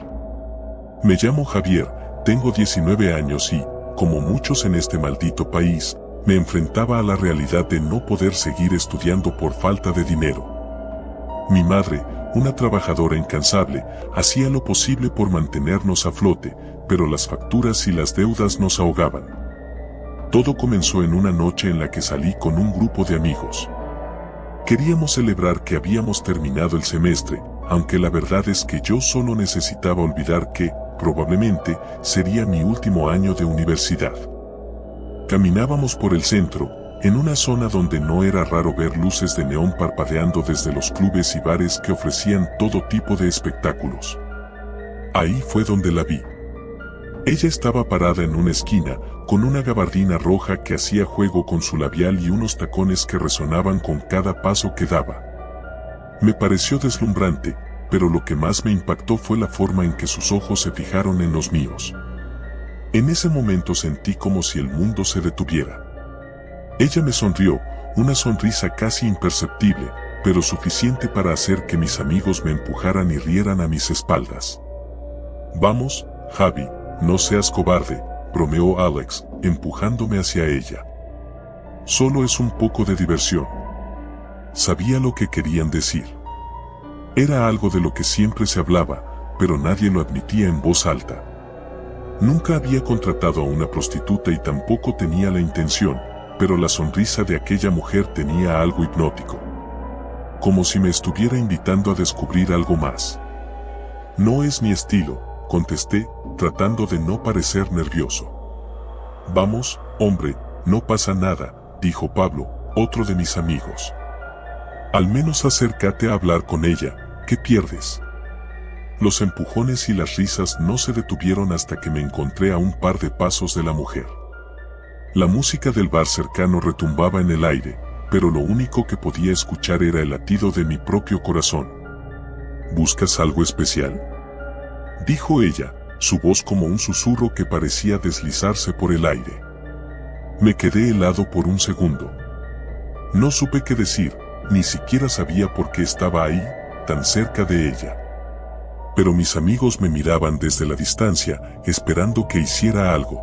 Me llamo Javier, tengo 19 años y, como muchos en este maldito país, me enfrentaba a la realidad de no poder seguir estudiando por falta de dinero. Mi madre, una trabajadora incansable, hacía lo posible por mantenernos a flote, pero las facturas y las deudas nos ahogaban. Todo comenzó en una noche en la que salí con un grupo de amigos. Queríamos celebrar que habíamos terminado el semestre, aunque la verdad es que yo solo necesitaba olvidar que, probablemente, sería mi último año de universidad. Caminábamos por el centro, en una zona donde no era raro ver luces de neón parpadeando desde los clubes y bares que ofrecían todo tipo de espectáculos. Ahí fue donde la vi. Ella estaba parada en una esquina, con una gabardina roja que hacía juego con su labial y unos tacones que resonaban con cada paso que daba. Me pareció deslumbrante, pero lo que más me impactó fue la forma en que sus ojos se fijaron en los míos. En ese momento sentí como si el mundo se detuviera. Ella me sonrió, una sonrisa casi imperceptible, pero suficiente para hacer que mis amigos me empujaran y rieran a mis espaldas. «Vamos, Javi, no seas cobarde», bromeó Alex, empujándome hacia ella. «Solo es un poco de diversión». Sabía lo que querían decir. Era algo de lo que siempre se hablaba, pero nadie lo admitía en voz alta. Nunca había contratado a una prostituta y tampoco tenía la intención, pero la sonrisa de aquella mujer tenía algo hipnótico. Como si me estuviera invitando a descubrir algo más. «No es mi estilo», contesté, tratando de no parecer nervioso. «Vamos, hombre, no pasa nada», dijo Pablo, otro de mis amigos. «Al menos acércate a hablar con ella, ¿qué pierdes?». Los empujones y las risas no se detuvieron hasta que me encontré a un par de pasos de la mujer. La música del bar cercano retumbaba en el aire, pero lo único que podía escuchar era el latido de mi propio corazón. «¿Buscas algo especial?», dijo ella, su voz como un susurro que parecía deslizarse por el aire. Me quedé helado por un segundo. No supe qué decir, ni siquiera sabía por qué estaba ahí, tan cerca de ella. Pero mis amigos me miraban desde la distancia, esperando que hiciera algo.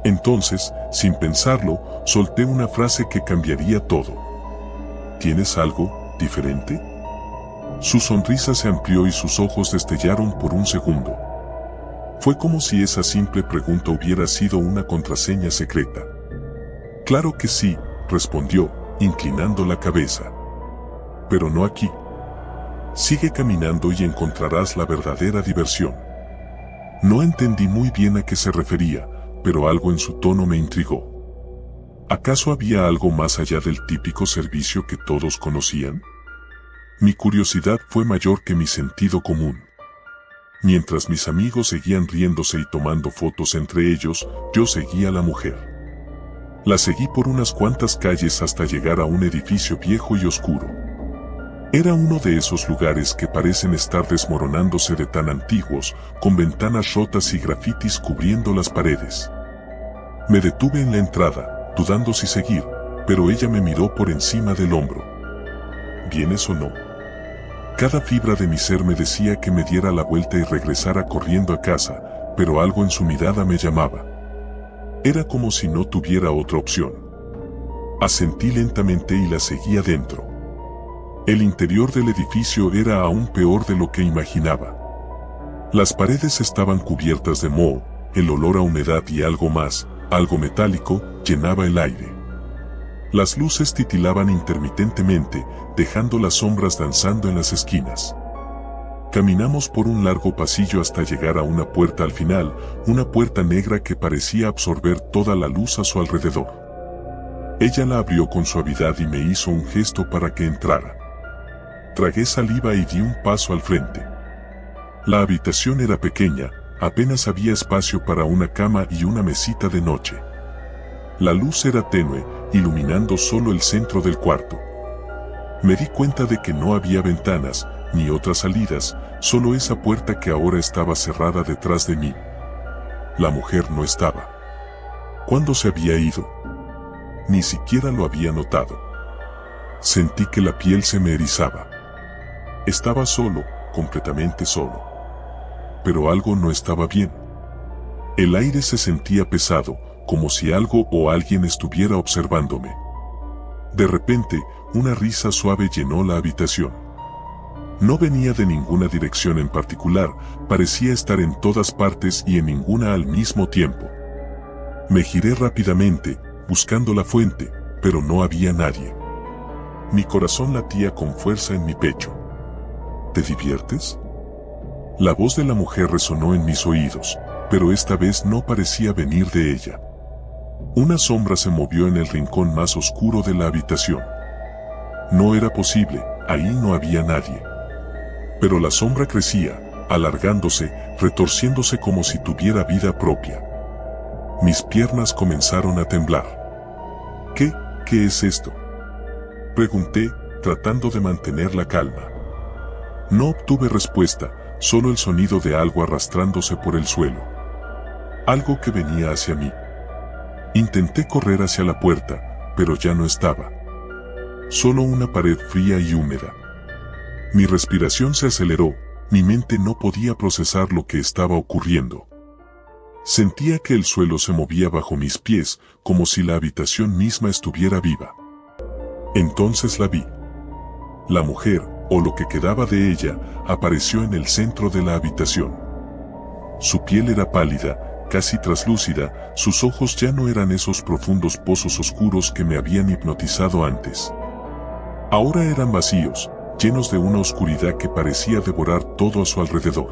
Entonces, sin pensarlo, solté una frase que cambiaría todo. «¿Tienes algo diferente?». Su sonrisa se amplió y sus ojos destellaron por un segundo. Fue como si esa simple pregunta hubiera sido una contraseña secreta. «Claro que sí», respondió, inclinando la cabeza. «Pero no aquí. Sigue caminando y encontrarás la verdadera diversión». No entendí muy bien a qué se refería, pero algo en su tono me intrigó. ¿Acaso había algo más allá del típico servicio que todos conocían? Mi curiosidad fue mayor que mi sentido común. Mientras mis amigos seguían riéndose y tomando fotos entre ellos, yo seguía a la mujer. La seguí por unas cuantas calles hasta llegar a un edificio viejo y oscuro. Era uno de esos lugares que parecen estar desmoronándose de tan antiguos, con ventanas rotas y grafitis cubriendo las paredes. Me detuve en la entrada, dudando si seguir, pero ella me miró por encima del hombro. ¿Vienes o no? Cada fibra de mi ser me decía que me diera la vuelta y regresara corriendo a casa, pero algo en su mirada me llamaba. Era como si no tuviera otra opción. Asentí lentamente y la seguí adentro. El interior del edificio era aún peor de lo que imaginaba. Las paredes estaban cubiertas de moho, el olor a humedad y algo más, algo metálico, llenaba el aire. Las luces titilaban intermitentemente, dejando las sombras danzando en las esquinas. Caminamos por un largo pasillo hasta llegar a una puerta al final, una puerta negra que parecía absorber toda la luz a su alrededor. Ella la abrió con suavidad y me hizo un gesto para que entrara. Tragué saliva y di un paso al frente. La habitación era pequeña, apenas había espacio para una cama y una mesita de noche. La luz era tenue, iluminando solo el centro del cuarto. Me di cuenta de que no había ventanas, ni otras salidas, solo esa puerta que ahora estaba cerrada detrás de mí. La mujer no estaba. ¿Cuándo se había ido? Ni siquiera lo había notado. Sentí que la piel se me erizaba. Estaba solo, completamente solo. Pero algo no estaba bien. El aire se sentía pesado, como si algo o alguien estuviera observándome. De repente, una risa suave llenó la habitación. No venía de ninguna dirección en particular, parecía estar en todas partes y en ninguna al mismo tiempo. Me giré rápidamente, buscando la fuente, pero no había nadie. Mi corazón latía con fuerza en mi pecho. ¿te diviertes? La voz de la mujer resonó en mis oídos, pero esta vez no parecía venir de ella. Una sombra se movió en el rincón más oscuro de la habitación. No era posible, ahí no había nadie. Pero la sombra crecía, alargándose, retorciéndose como si tuviera vida propia. Mis piernas comenzaron a temblar. ¿Qué es esto?, pregunté, tratando de mantener la calma. No obtuve respuesta, solo el sonido de algo arrastrándose por el suelo. Algo que venía hacia mí. Intenté correr hacia la puerta, pero ya no estaba. Solo una pared fría y húmeda. Mi respiración se aceleró, mi mente no podía procesar lo que estaba ocurriendo. Sentía que el suelo se movía bajo mis pies, como si la habitación misma estuviera viva. Entonces la vi. La mujer, o lo que quedaba de ella, apareció en el centro de la habitación. Su piel era pálida, casi traslúcida, sus ojos ya no eran esos profundos pozos oscuros que me habían hipnotizado antes. Ahora eran vacíos, llenos de una oscuridad que parecía devorar todo a su alrededor.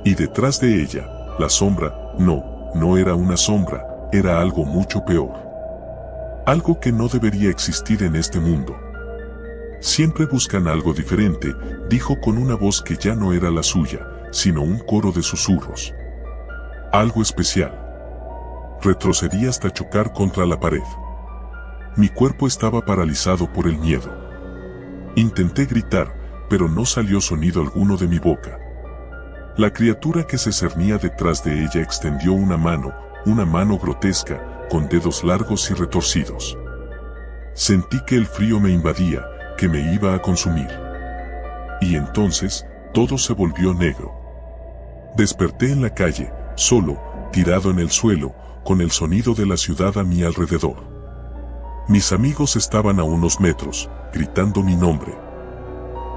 Y detrás de ella, la sombra, no era una sombra, era algo mucho peor. Algo que no debería existir en este mundo. Siempre buscan algo diferente, dijo con una voz que ya no era la suya, sino un coro de susurros. Algo especial. Retrocedí hasta chocar contra la pared. Mi cuerpo estaba paralizado por el miedo. Intenté gritar, pero no salió sonido alguno de mi boca. La criatura que se cernía detrás de ella extendió una mano grotesca, con dedos largos y retorcidos. Sentí que el frío me invadía, que me iba a consumir. Y entonces, todo se volvió negro. Desperté en la calle, solo, tirado en el suelo, con el sonido de la ciudad a mi alrededor. Mis amigos estaban a unos metros, gritando mi nombre.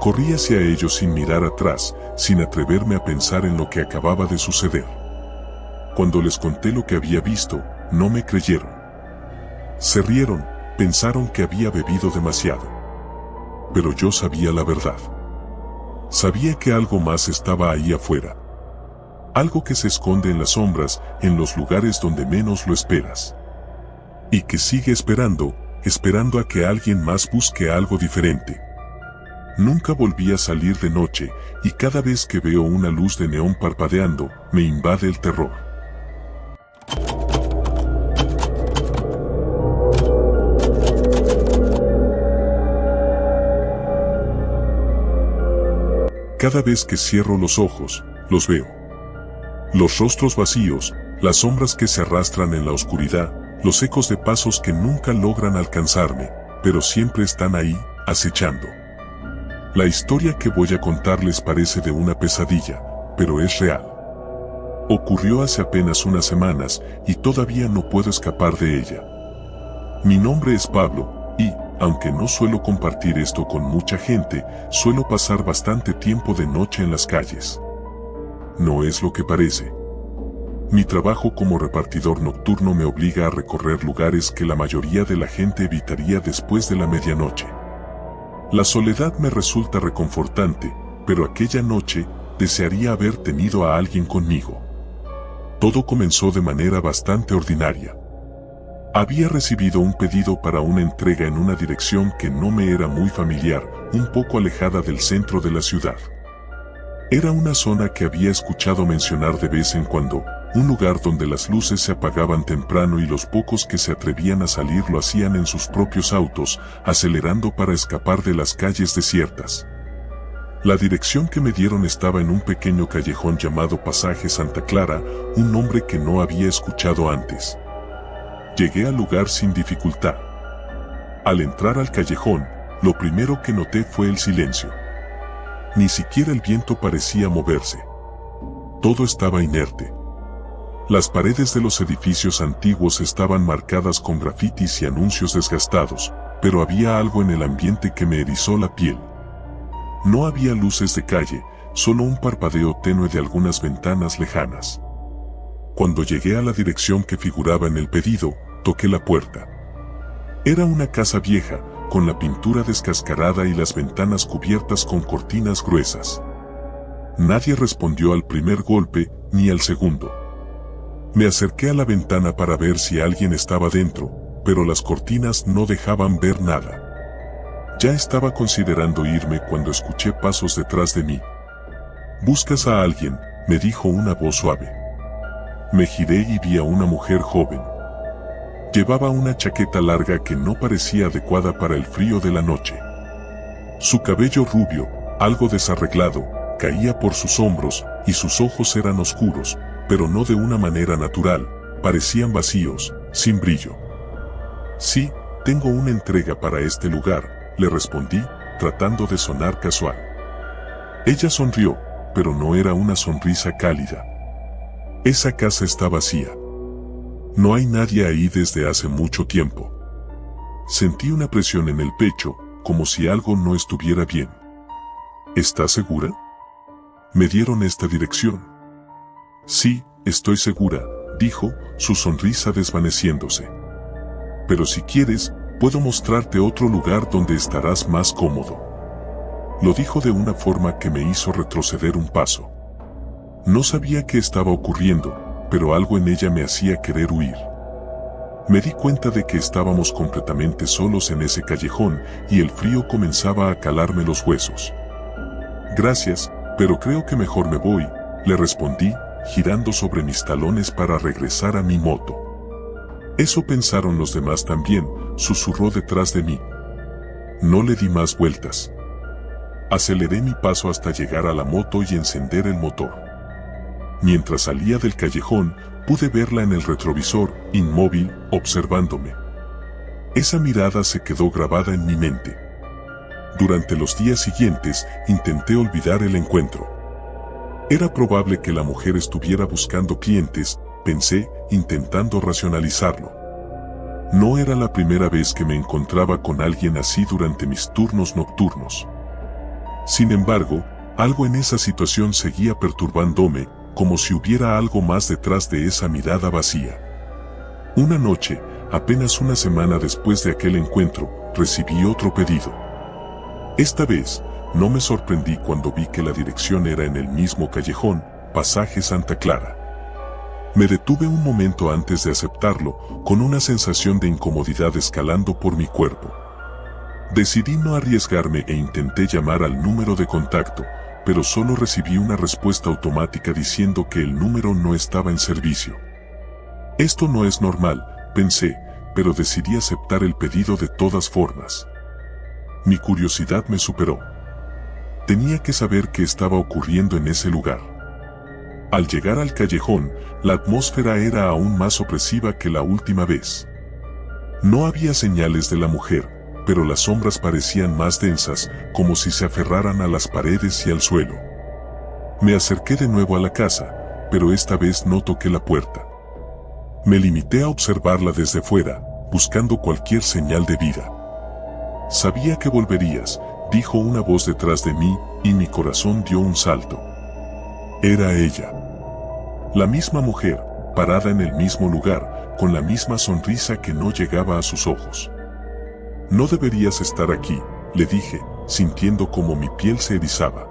Corrí hacia ellos sin mirar atrás, sin atreverme a pensar en lo que acababa de suceder. Cuando les conté lo que había visto, no me creyeron. Se rieron, pensaron que había bebido demasiado. Pero yo sabía la verdad. Sabía que algo más estaba ahí afuera. Algo que se esconde en las sombras, en los lugares donde menos lo esperas. Y que sigue esperando a que alguien más busque algo diferente. Nunca volví a salir de noche, y cada vez que veo una luz de neón parpadeando, me invade el terror. Cada vez que cierro los ojos, los veo. Los rostros vacíos, las sombras que se arrastran en la oscuridad, los ecos de pasos que nunca logran alcanzarme, pero siempre están ahí, acechando. La historia que voy a contarles parece de una pesadilla, pero es real. Ocurrió hace apenas unas semanas, y todavía no puedo escapar de ella. Mi nombre es Pablo, y, aunque no suelo compartir esto con mucha gente, suelo pasar bastante tiempo de noche en las calles. No es lo que parece. Mi trabajo como repartidor nocturno me obliga a recorrer lugares que la mayoría de la gente evitaría después de la medianoche. La soledad me resulta reconfortante, pero aquella noche desearía haber tenido a alguien conmigo. Todo comenzó de manera bastante ordinaria. Había recibido un pedido para una entrega en una dirección que no me era muy familiar, un poco alejada del centro de la ciudad. Era una zona que había escuchado mencionar de vez en cuando, un lugar donde las luces se apagaban temprano y los pocos que se atrevían a salir lo hacían en sus propios autos, acelerando para escapar de las calles desiertas. La dirección que me dieron estaba en un pequeño callejón llamado Pasaje Santa Clara, un nombre que no había escuchado antes. Llegué al lugar sin dificultad. Al entrar al callejón, lo primero que noté fue el silencio. Ni siquiera el viento parecía moverse. Todo estaba inerte. Las paredes de los edificios antiguos estaban marcadas con grafitis y anuncios desgastados, pero había algo en el ambiente que me erizó la piel. No había luces de calle, solo un parpadeo tenue de algunas ventanas lejanas. Cuando llegué a la dirección que figuraba en el pedido, toqué la puerta. Era una casa vieja, con la pintura descascarada y las ventanas cubiertas con cortinas gruesas. Nadie respondió al primer golpe, ni al segundo. Me acerqué a la ventana para ver si alguien estaba dentro, pero las cortinas no dejaban ver nada. Ya estaba considerando irme cuando escuché pasos detrás de mí. «¿Buscas a alguien?», me dijo una voz suave. Me giré y vi a una mujer joven. Llevaba una chaqueta larga que no parecía adecuada para el frío de la noche. Su cabello rubio, algo desarreglado, caía por sus hombros y sus ojos eran oscuros, pero no de una manera natural, parecían vacíos, sin brillo. «Sí, tengo una entrega para este lugar», le respondí, tratando de sonar casual. Ella sonrió, pero no era una sonrisa cálida. «Esa casa está vacía. No hay nadie ahí desde hace mucho tiempo». Sentí una presión en el pecho, como si algo no estuviera bien. «¿Estás segura?». Me dieron esta dirección. «Sí, estoy segura», dijo, su sonrisa desvaneciéndose. «Pero si quieres, puedo mostrarte otro lugar donde estarás más cómodo». Lo dijo de una forma que me hizo retroceder un paso. No sabía qué estaba ocurriendo, pero algo en ella me hacía querer huir. Me di cuenta de que estábamos completamente solos en ese callejón y el frío comenzaba a calarme los huesos. «Gracias, pero creo que mejor me voy», le respondí, girando sobre mis talones para regresar a mi moto. «Eso pensaron los demás también», susurró detrás de mí. No le di más vueltas. Aceleré mi paso hasta llegar a la moto y encender el motor. Mientras salía del callejón, pude verla en el retrovisor, inmóvil, observándome. Esa mirada se quedó grabada en mi mente. Durante los días siguientes, intenté olvidar el encuentro. Era probable que la mujer estuviera buscando clientes, pensé, intentando racionalizarlo. No era la primera vez que me encontraba con alguien así durante mis turnos nocturnos. Sin embargo, algo en esa situación seguía perturbándome, como si hubiera algo más detrás de esa mirada vacía. Una noche, apenas una semana después de aquel encuentro, recibí otro pedido. Esta vez, no me sorprendí cuando vi que la dirección era en el mismo callejón, Pasaje Santa Clara. Me detuve un momento antes de aceptarlo, con una sensación de incomodidad escalando por mi cuerpo. Decidí no arriesgarme e intenté llamar al número de contacto, pero solo recibí una respuesta automática diciendo que el número no estaba en servicio. Esto no es normal, pensé, pero decidí aceptar el pedido de todas formas. Mi curiosidad me superó. Tenía que saber qué estaba ocurriendo en ese lugar. Al llegar al callejón, la atmósfera era aún más opresiva que la última vez. No había señales de la mujer, pero las sombras parecían más densas, como si se aferraran a las paredes y al suelo. Me acerqué de nuevo a la casa, pero esta vez no toqué la puerta. Me limité a observarla desde fuera, buscando cualquier señal de vida. «Sabía que volverías», dijo una voz detrás de mí, y mi corazón dio un salto. Era ella. La misma mujer, parada en el mismo lugar, con la misma sonrisa que no llegaba a sus ojos. «No deberías estar aquí», le dije, sintiendo como mi piel se erizaba.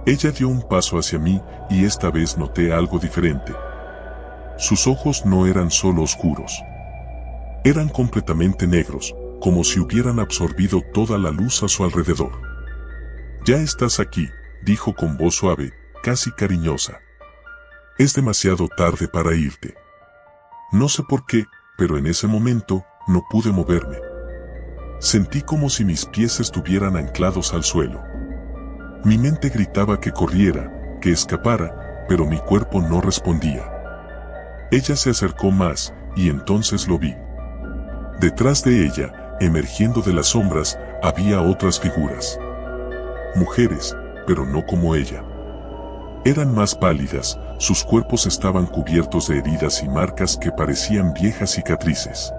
Ella dio un paso hacia mí, y esta vez noté algo diferente. Sus ojos no eran solo oscuros. Eran completamente negros, como si hubieran absorbido toda la luz a su alrededor. «Ya estás aquí», dijo con voz suave, casi cariñosa. «Es demasiado tarde para irte». No sé por qué, pero en ese momento, no pude moverme. Sentí como si mis pies estuvieran anclados al suelo. Mi mente gritaba que corriera, que escapara, pero mi cuerpo no respondía. Ella se acercó más, y entonces lo vi. Detrás de ella, emergiendo de las sombras, había otras figuras. Mujeres, pero no como ella. Eran más pálidas, sus cuerpos estaban cubiertos de heridas y marcas que parecían viejas cicatrices.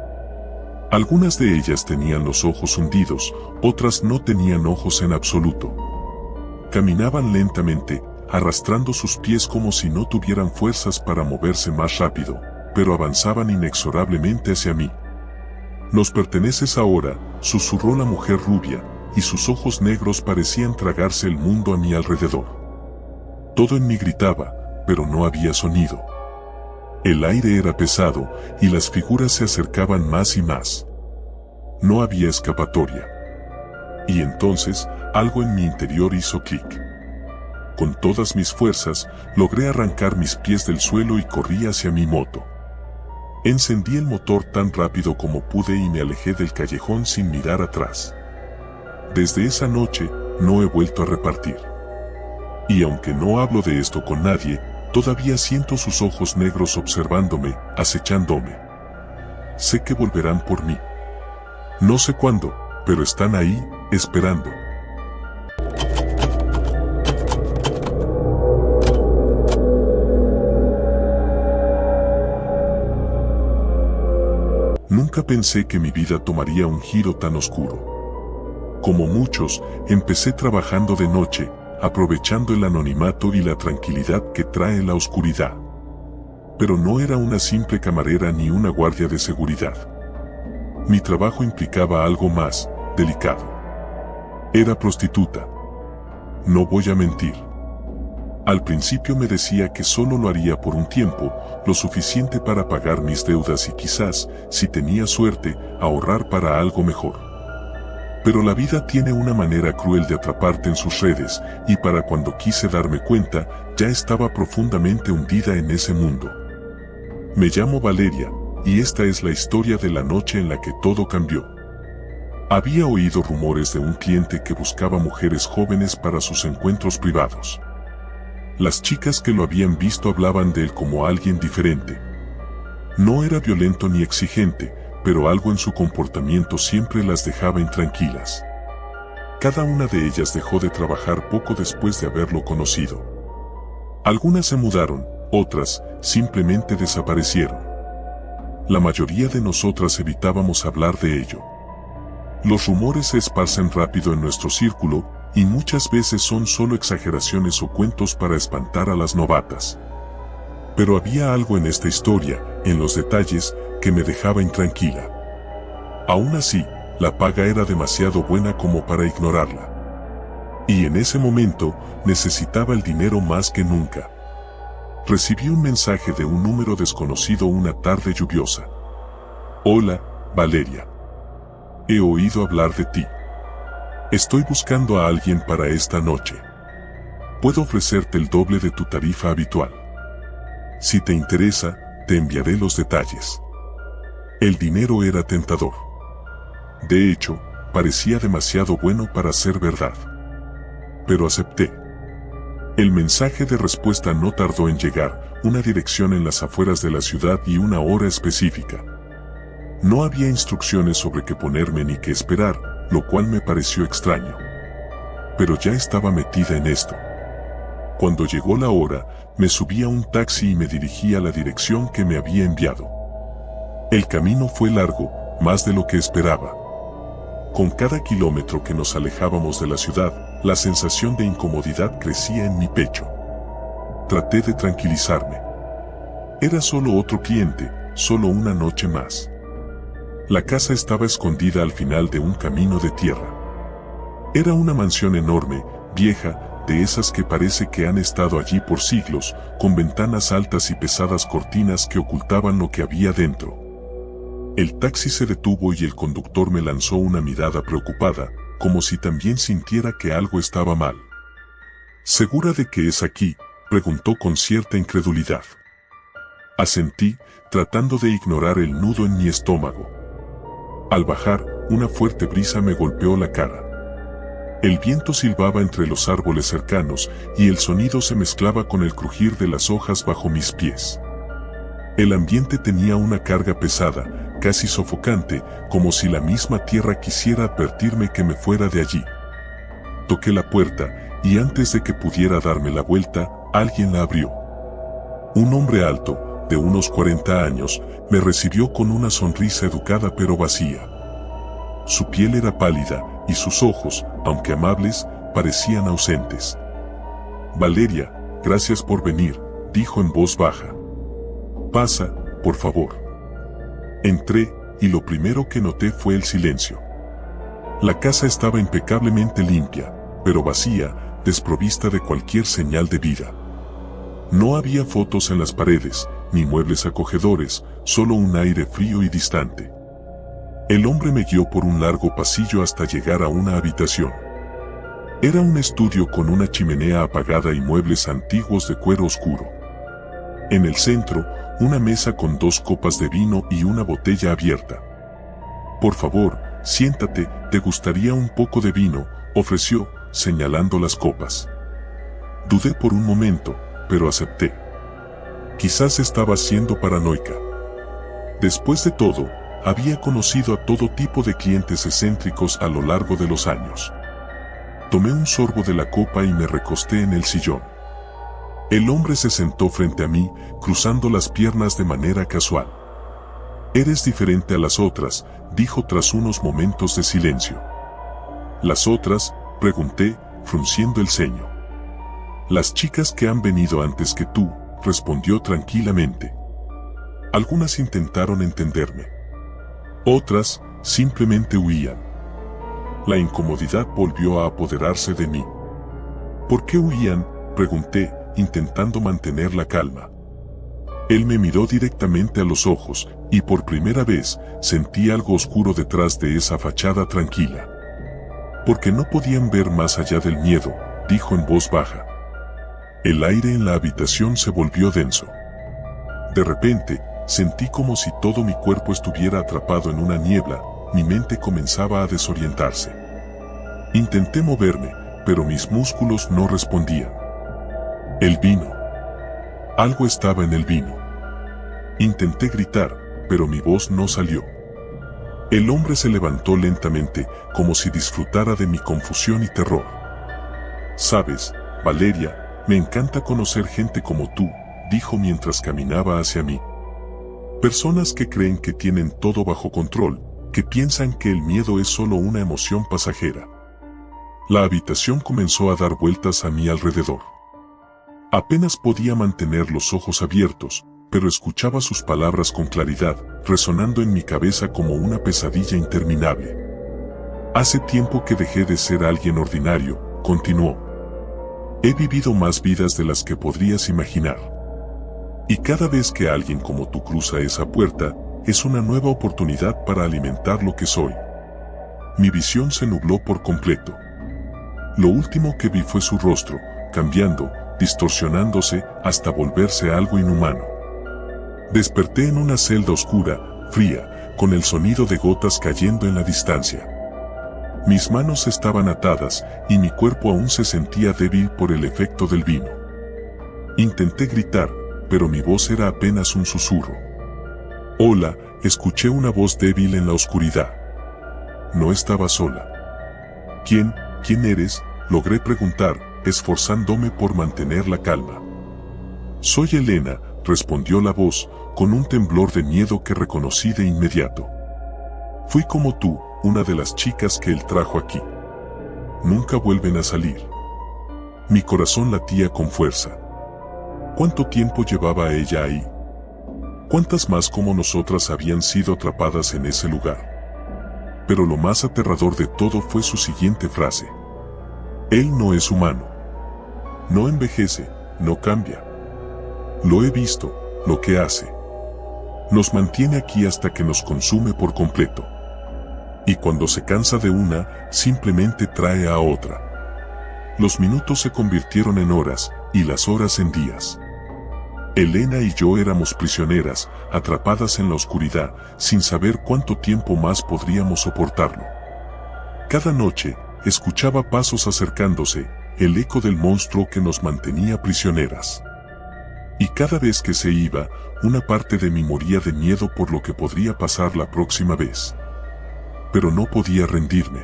Algunas de ellas tenían los ojos hundidos, otras no tenían ojos en absoluto. Caminaban lentamente, arrastrando sus pies como si no tuvieran fuerzas para moverse más rápido, pero avanzaban inexorablemente hacia mí. Nos perteneces ahora, susurró la mujer rubia, y sus ojos negros parecían tragarse el mundo a mi alrededor. Todo en mí gritaba, pero no había sonido. El aire era pesado, y las figuras se acercaban más y más. No había escapatoria. Y entonces, algo en mi interior hizo clic. Con todas mis fuerzas, logré arrancar mis pies del suelo y corrí hacia mi moto. Encendí el motor tan rápido como pude y me alejé del callejón sin mirar atrás. Desde esa noche, no he vuelto a repartir. Y aunque no hablo de esto con nadie, todavía siento sus ojos negros observándome, acechándome. Sé que volverán por mí. No sé cuándo, pero están ahí, esperando. Nunca pensé que mi vida tomaría un giro tan oscuro. Como muchos, empecé trabajando de noche, aprovechando el anonimato y la tranquilidad que trae la oscuridad. Pero no era una simple camarera ni una guardia de seguridad. Mi trabajo implicaba algo más, delicado. Era prostituta. No voy a mentir. Al principio me decía que solo lo haría por un tiempo, lo suficiente para pagar mis deudas y quizás, si tenía suerte, ahorrar para algo mejor. Pero la vida tiene una manera cruel de atraparte en sus redes, y para cuando quise darme cuenta, ya estaba profundamente hundida en ese mundo. Me llamo Valeria, y esta es la historia de la noche en la que todo cambió. Había oído rumores de un cliente que buscaba mujeres jóvenes para sus encuentros privados. Las chicas que lo habían visto hablaban de él como alguien diferente. No era violento ni exigente, pero algo en su comportamiento siempre las dejaba intranquilas. Cada una de ellas dejó de trabajar poco después de haberlo conocido. Algunas se mudaron, otras simplemente desaparecieron. La mayoría de nosotras evitábamos hablar de ello. Los rumores se esparcen rápido en nuestro círculo, y muchas veces son solo exageraciones o cuentos para espantar a las novatas. Pero había algo en esta historia, en los detalles, que me dejaba intranquila. Aún así, la paga era demasiado buena como para ignorarla. Y en ese momento, necesitaba el dinero más que nunca. Recibí un mensaje de un número desconocido una tarde lluviosa. Hola, Valeria. He oído hablar de ti. Estoy buscando a alguien para esta noche. Puedo ofrecerte el doble de tu tarifa habitual. Si te interesa, te enviaré los detalles. El dinero era tentador. De hecho, parecía demasiado bueno para ser verdad. Pero acepté. El mensaje de respuesta no tardó en llegar, una dirección en las afueras de la ciudad y una hora específica. No había instrucciones sobre qué ponerme ni qué esperar, lo cual me pareció extraño. Pero ya estaba metida en esto. Cuando llegó la hora, me subí a un taxi y me dirigí a la dirección que me había enviado. El camino fue largo, más de lo que esperaba. Con cada kilómetro que nos alejábamos de la ciudad, la sensación de incomodidad crecía en mi pecho. Traté de tranquilizarme. Era solo otro cliente, solo una noche más. La casa estaba escondida al final de un camino de tierra. Era una mansión enorme, vieja, de esas que parece que han estado allí por siglos, con ventanas altas y pesadas cortinas que ocultaban lo que había dentro. El taxi se detuvo y el conductor me lanzó una mirada preocupada, como si también sintiera que algo estaba mal. ¿Segura de que es aquí?, preguntó con cierta incredulidad. Asentí, tratando de ignorar el nudo en mi estómago. Al bajar, una fuerte brisa me golpeó la cara. El viento silbaba entre los árboles cercanos y el sonido se mezclaba con el crujir de las hojas bajo mis pies. El ambiente tenía una carga pesada, casi sofocante, como si la misma tierra quisiera advertirme que me fuera de allí. Toqué la puerta, y antes de que pudiera darme la vuelta, alguien la abrió. Un hombre alto, de unos 40 años, me recibió con una sonrisa educada pero vacía. Su piel era pálida, y sus ojos, aunque amables, parecían ausentes. Valeria, gracias por venir, dijo en voz baja. Pasa, por favor. Entré, y lo primero que noté fue el silencio. La casa estaba impecablemente limpia, pero vacía, desprovista de cualquier señal de vida. No había fotos en las paredes, ni muebles acogedores, solo un aire frío y distante. El hombre me guió por un largo pasillo hasta llegar a una habitación. Era un estudio con una chimenea apagada y muebles antiguos de cuero oscuro. En el centro, una mesa con 2 copas de vino y una botella abierta. «Por favor, siéntate, ¿te gustaría un poco de vino?», ofreció, señalando las copas. Dudé por un momento, pero acepté. Quizás estaba siendo paranoica. Después de todo, había conocido a todo tipo de clientes excéntricos a lo largo de los años. Tomé un sorbo de la copa y me recosté en el sillón. El hombre se sentó frente a mí, cruzando las piernas de manera casual. «Eres diferente a las otras», dijo tras unos momentos de silencio. «¿Las otras?», pregunté, frunciendo el ceño. «Las chicas que han venido antes que tú», respondió tranquilamente. Algunas intentaron entenderme. Otras, simplemente huían. La incomodidad volvió a apoderarse de mí. «¿Por qué huían?», pregunté, intentando mantener la calma. Él me miró directamente a los ojos, y por primera vez, sentí algo oscuro detrás de esa fachada tranquila. «Porque no podían ver más allá del miedo», dijo en voz baja. El aire en la habitación se volvió denso. De repente, sentí como si todo mi cuerpo estuviera atrapado en una niebla, mi mente comenzaba a desorientarse. Intenté moverme, pero mis músculos no respondían. El vino. Algo estaba en el vino. Intenté gritar, pero mi voz no salió. El hombre se levantó lentamente, como si disfrutara de mi confusión y terror. «Sabes, Valeria, me encanta conocer gente como tú», dijo mientras caminaba hacia mí. Personas que creen que tienen todo bajo control, que piensan que el miedo es solo una emoción pasajera. La habitación comenzó a dar vueltas a mi alrededor. Apenas podía mantener los ojos abiertos, pero escuchaba sus palabras con claridad, resonando en mi cabeza como una pesadilla interminable. «Hace tiempo que dejé de ser alguien ordinario», continuó. «He vivido más vidas de las que podrías imaginar. Y cada vez que alguien como tú cruza esa puerta, es una nueva oportunidad para alimentar lo que soy». Mi visión se nubló por completo. Lo último que vi fue su rostro, cambiando, distorsionándose, hasta volverse algo inhumano. Desperté en una celda oscura, fría, con el sonido de gotas cayendo en la distancia. Mis manos estaban atadas, y mi cuerpo aún se sentía débil por el efecto del vino. Intenté gritar, pero mi voz era apenas un susurro. «Hola», escuché una voz débil en la oscuridad. No estaba sola. «¿Quién eres?», logré preguntar, esforzándome por mantener la calma. «Soy Elena», respondió la voz, con un temblor de miedo que reconocí de inmediato. «Fui como tú, una de las chicas que él trajo aquí. Nunca vuelven a salir». Mi corazón latía con fuerza. ¿Cuánto tiempo llevaba ella ahí? ¿Cuántas más como nosotras habían sido atrapadas en ese lugar? Pero lo más aterrador de todo fue su siguiente frase. «Él no es humano. No envejece, no cambia. Lo he visto, lo que hace. Nos mantiene aquí hasta que nos consume por completo. Y cuando se cansa de una, simplemente trae a otra». Los minutos se convirtieron en horas, y las horas en días. Elena y yo éramos prisioneras, atrapadas en la oscuridad, sin saber cuánto tiempo más podríamos soportarlo. Cada noche, escuchaba pasos acercándose, el eco del monstruo que nos mantenía prisioneras. Y cada vez que se iba, una parte de mí moría de miedo por lo que podría pasar la próxima vez. Pero no podía rendirme.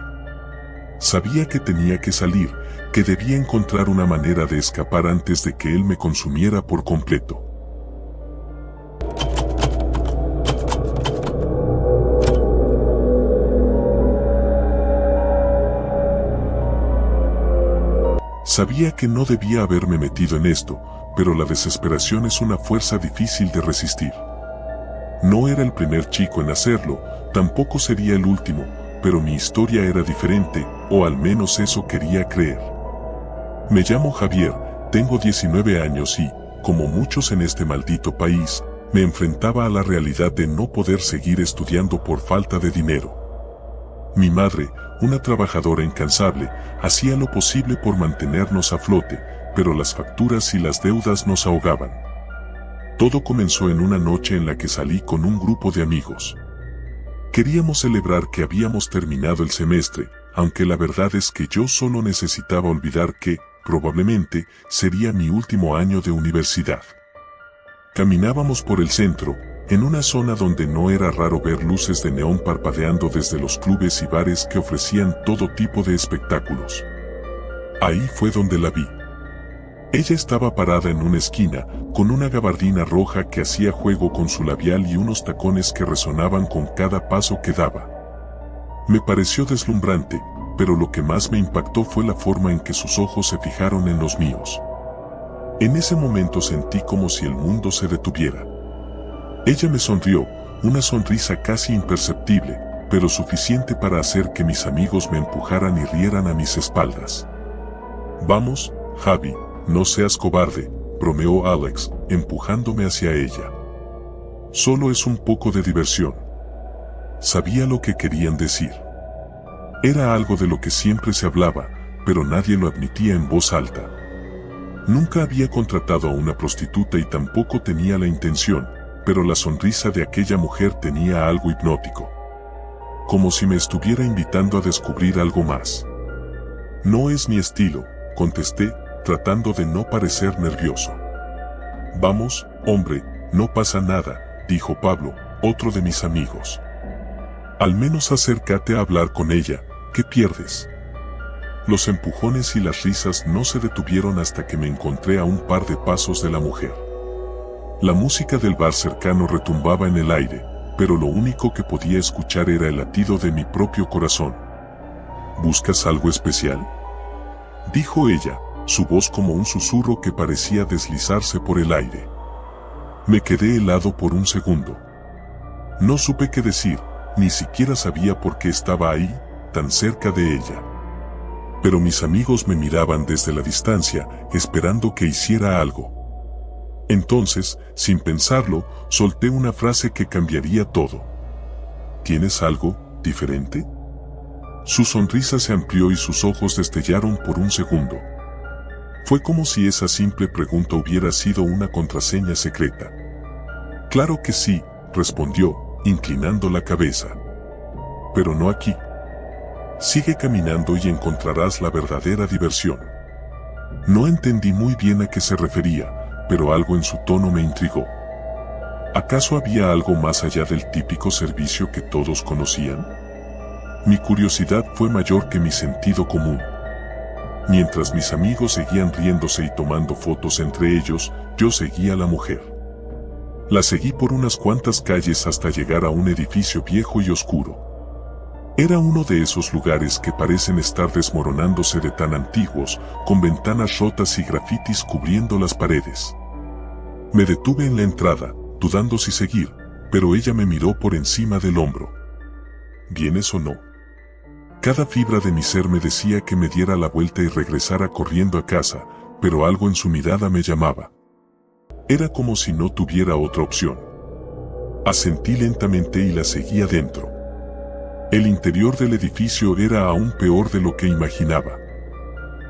Sabía que tenía que salir, que debía encontrar una manera de escapar antes de que él me consumiera por completo. Sabía que no debía haberme metido en esto, pero la desesperación es una fuerza difícil de resistir. No era el primer chico en hacerlo, Tampoco sería el último, pero mi historia era diferente, o al menos eso quería creer. Me llamo Javier, tengo 19 años y, como muchos en este maldito país, me enfrentaba a la realidad de no poder seguir estudiando por falta de dinero. Mi madre, una trabajadora incansable, hacía lo posible por mantenernos a flote, pero las facturas y las deudas nos ahogaban. Todo comenzó en una noche en la que salí con un grupo de amigos. Queríamos celebrar que habíamos terminado el semestre, aunque la verdad es que yo solo necesitaba olvidar que, probablemente, sería mi último año de universidad. Caminábamos por el centro, en una zona donde no era raro ver luces de neón parpadeando desde los clubes y bares que ofrecían todo tipo de espectáculos. Ahí fue donde la vi. Ella estaba parada en una esquina, con una gabardina roja que hacía juego con su labial y unos tacones que resonaban con cada paso que daba. Me pareció deslumbrante, pero lo que más me impactó fue la forma en que sus ojos se fijaron en los míos. En ese momento sentí como si el mundo se detuviera. Ella me sonrió, una sonrisa casi imperceptible, pero suficiente para hacer que mis amigos me empujaran y rieran a mis espaldas. «Vamos, Javi, no seas cobarde», bromeó Alex, empujándome hacia ella. «Solo es un poco de diversión». Sabía lo que querían decir. Era algo de lo que siempre se hablaba, pero nadie lo admitía en voz alta. Nunca había contratado a una prostituta y tampoco tenía la intención, pero la sonrisa de aquella mujer tenía algo hipnótico. Como si me estuviera invitando a descubrir algo más. «No es mi estilo», contesté, tratando de no parecer nervioso. «Vamos, hombre, no pasa nada», dijo Pablo, otro de mis amigos. «Al menos acércate a hablar con ella, ¿qué pierdes?». Los empujones y las risas no se detuvieron hasta que me encontré a un par de pasos de la mujer. La música del bar cercano retumbaba en el aire, pero lo único que podía escuchar era el latido de mi propio corazón. «¿Buscas algo especial?», dijo ella, su voz como un susurro que parecía deslizarse por el aire. Me quedé helado por un segundo. No supe qué decir, ni siquiera sabía por qué estaba ahí, tan cerca de ella. Pero mis amigos me miraban desde la distancia, esperando que hiciera algo. Entonces, sin pensarlo, solté una frase que cambiaría todo. «¿Tienes algo diferente?». Su sonrisa se amplió y sus ojos destellaron por un segundo. Fue como si esa simple pregunta hubiera sido una contraseña secreta. «Claro que sí», respondió, inclinando la cabeza. «Pero no aquí. Sigue caminando y encontrarás la verdadera diversión». No entendí muy bien a qué se refería, pero algo en su tono me intrigó. ¿Acaso había algo más allá del típico servicio que todos conocían? Mi curiosidad fue mayor que mi sentido común. Mientras mis amigos seguían riéndose y tomando fotos entre ellos, yo seguía a la mujer. La seguí por unas cuantas calles hasta llegar a un edificio viejo y oscuro. Era uno de esos lugares que parecen estar desmoronándose de tan antiguos, con ventanas rotas y grafitis cubriendo las paredes. Me detuve en la entrada, dudando si seguir, pero ella me miró por encima del hombro. ¿Vienes o no? Cada fibra de mi ser me decía que me diera la vuelta y regresara corriendo a casa, pero algo en su mirada me llamaba. Era como si no tuviera otra opción. Asentí lentamente y la seguí adentro. El interior del edificio era aún peor de lo que imaginaba.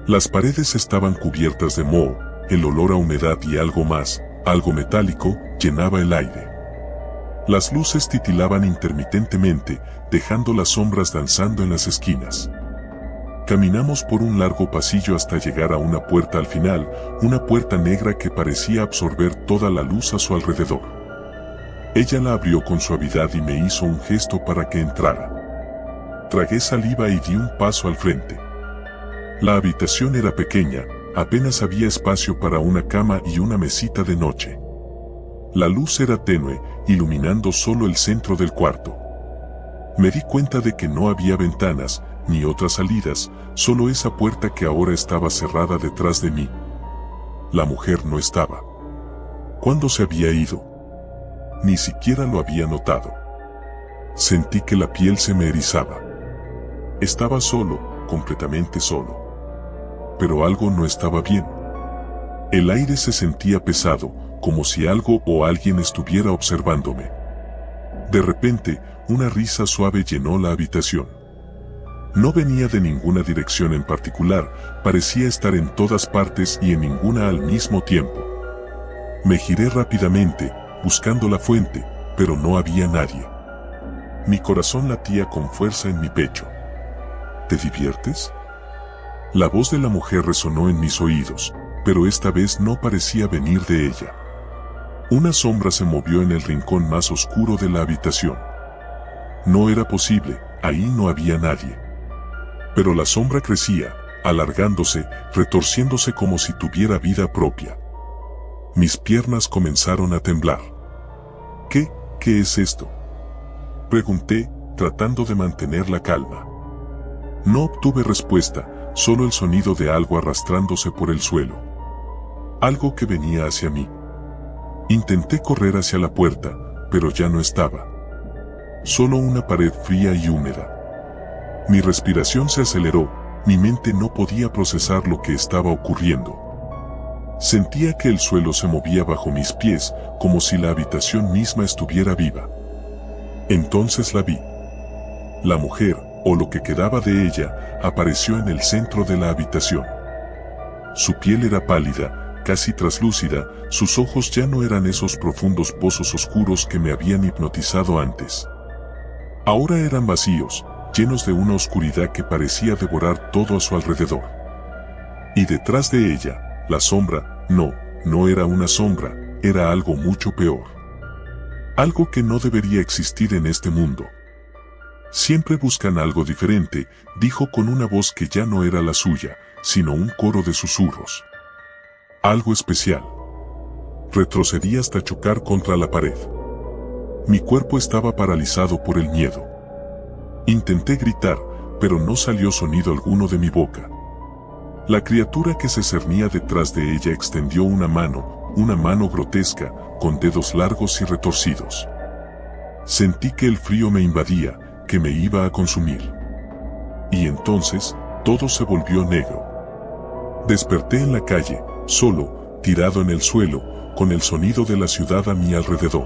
Las paredes estaban cubiertas de moho, el olor a humedad y algo más, algo metálico, llenaba el aire. Las luces titilaban intermitentemente, dejando las sombras danzando en las esquinas. Caminamos por un largo pasillo hasta llegar a una puerta al final, una puerta negra que parecía absorber toda la luz a su alrededor. Ella la abrió con suavidad y me hizo un gesto para que entrara. Tragué saliva y di un paso al frente. La habitación era pequeña, apenas había espacio para una cama y una mesita de noche. La luz era tenue, iluminando solo el centro del cuarto. Me di cuenta de que no había ventanas, ni otras salidas, solo esa puerta que ahora estaba cerrada detrás de mí. La mujer no estaba. ¿Cuándo se había ido? Ni siquiera lo había notado. Sentí que la piel se me erizaba. Estaba solo, completamente solo. Pero algo no estaba bien. El aire se sentía pesado, como si algo o alguien estuviera observándome. De repente, una risa suave llenó la habitación. No venía de ninguna dirección en particular, parecía estar en todas partes y en ninguna al mismo tiempo. Me giré rápidamente, buscando la fuente, pero no había nadie. Mi corazón latía con fuerza en mi pecho. ¿Te diviertes? La voz de la mujer resonó en mis oídos, pero esta vez no parecía venir de ella. Una sombra se movió en el rincón más oscuro de la habitación. No era posible, ahí no había nadie. Pero la sombra crecía, alargándose, retorciéndose como si tuviera vida propia. Mis piernas comenzaron a temblar. ¿Qué es esto?, pregunté, tratando de mantener la calma. No obtuve respuesta, solo el sonido de algo arrastrándose por el suelo. Algo que venía hacia mí. Intenté correr hacia la puerta, pero ya no estaba. Solo una pared fría y húmeda. Mi respiración se aceleró, mi mente no podía procesar lo que estaba ocurriendo. Sentía que el suelo se movía bajo mis pies, como si la habitación misma estuviera viva. Entonces la vi. La mujer, o lo que quedaba de ella, apareció en el centro de la habitación. Su piel era pálida, casi traslúcida, sus ojos ya no eran esos profundos pozos oscuros que me habían hipnotizado antes. Ahora eran vacíos, llenos de una oscuridad que parecía devorar todo a su alrededor. Y detrás de ella, la sombra, no era una sombra, era algo mucho peor. Algo que no debería existir en este mundo. Siempre buscan algo diferente, dijo con una voz que ya no era la suya, sino un coro de susurros. Algo especial. Retrocedí hasta chocar contra la pared. Mi cuerpo estaba paralizado por el miedo. Intenté gritar, pero no salió sonido alguno de mi boca. La criatura que se cernía detrás de ella extendió una mano grotesca, con dedos largos y retorcidos. Sentí que el frío me invadía, que me iba a consumir. Y entonces, todo se volvió negro. Desperté en la calle, solo, tirado en el suelo, con el sonido de la ciudad a mi alrededor.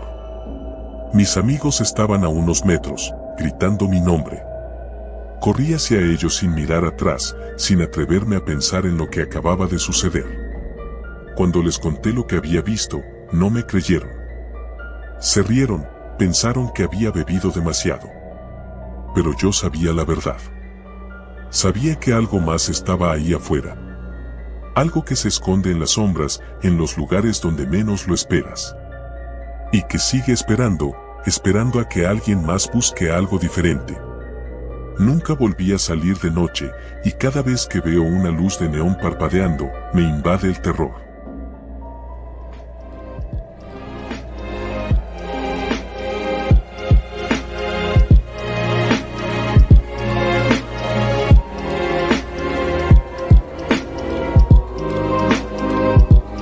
Mis amigos estaban a unos metros, gritando mi nombre. Corrí hacia ellos sin mirar atrás, sin atreverme a pensar en lo que acababa de suceder. Cuando les conté lo que había visto, no me creyeron. Se rieron, pensaron que había bebido demasiado. Pero yo sabía la verdad. Sabía que algo más estaba ahí afuera. Algo que se esconde en las sombras, en los lugares donde menos lo esperas. Y que sigue esperando a que alguien más busque algo diferente. Nunca volví a salir de noche, y cada vez que veo una luz de neón parpadeando, me invade el terror.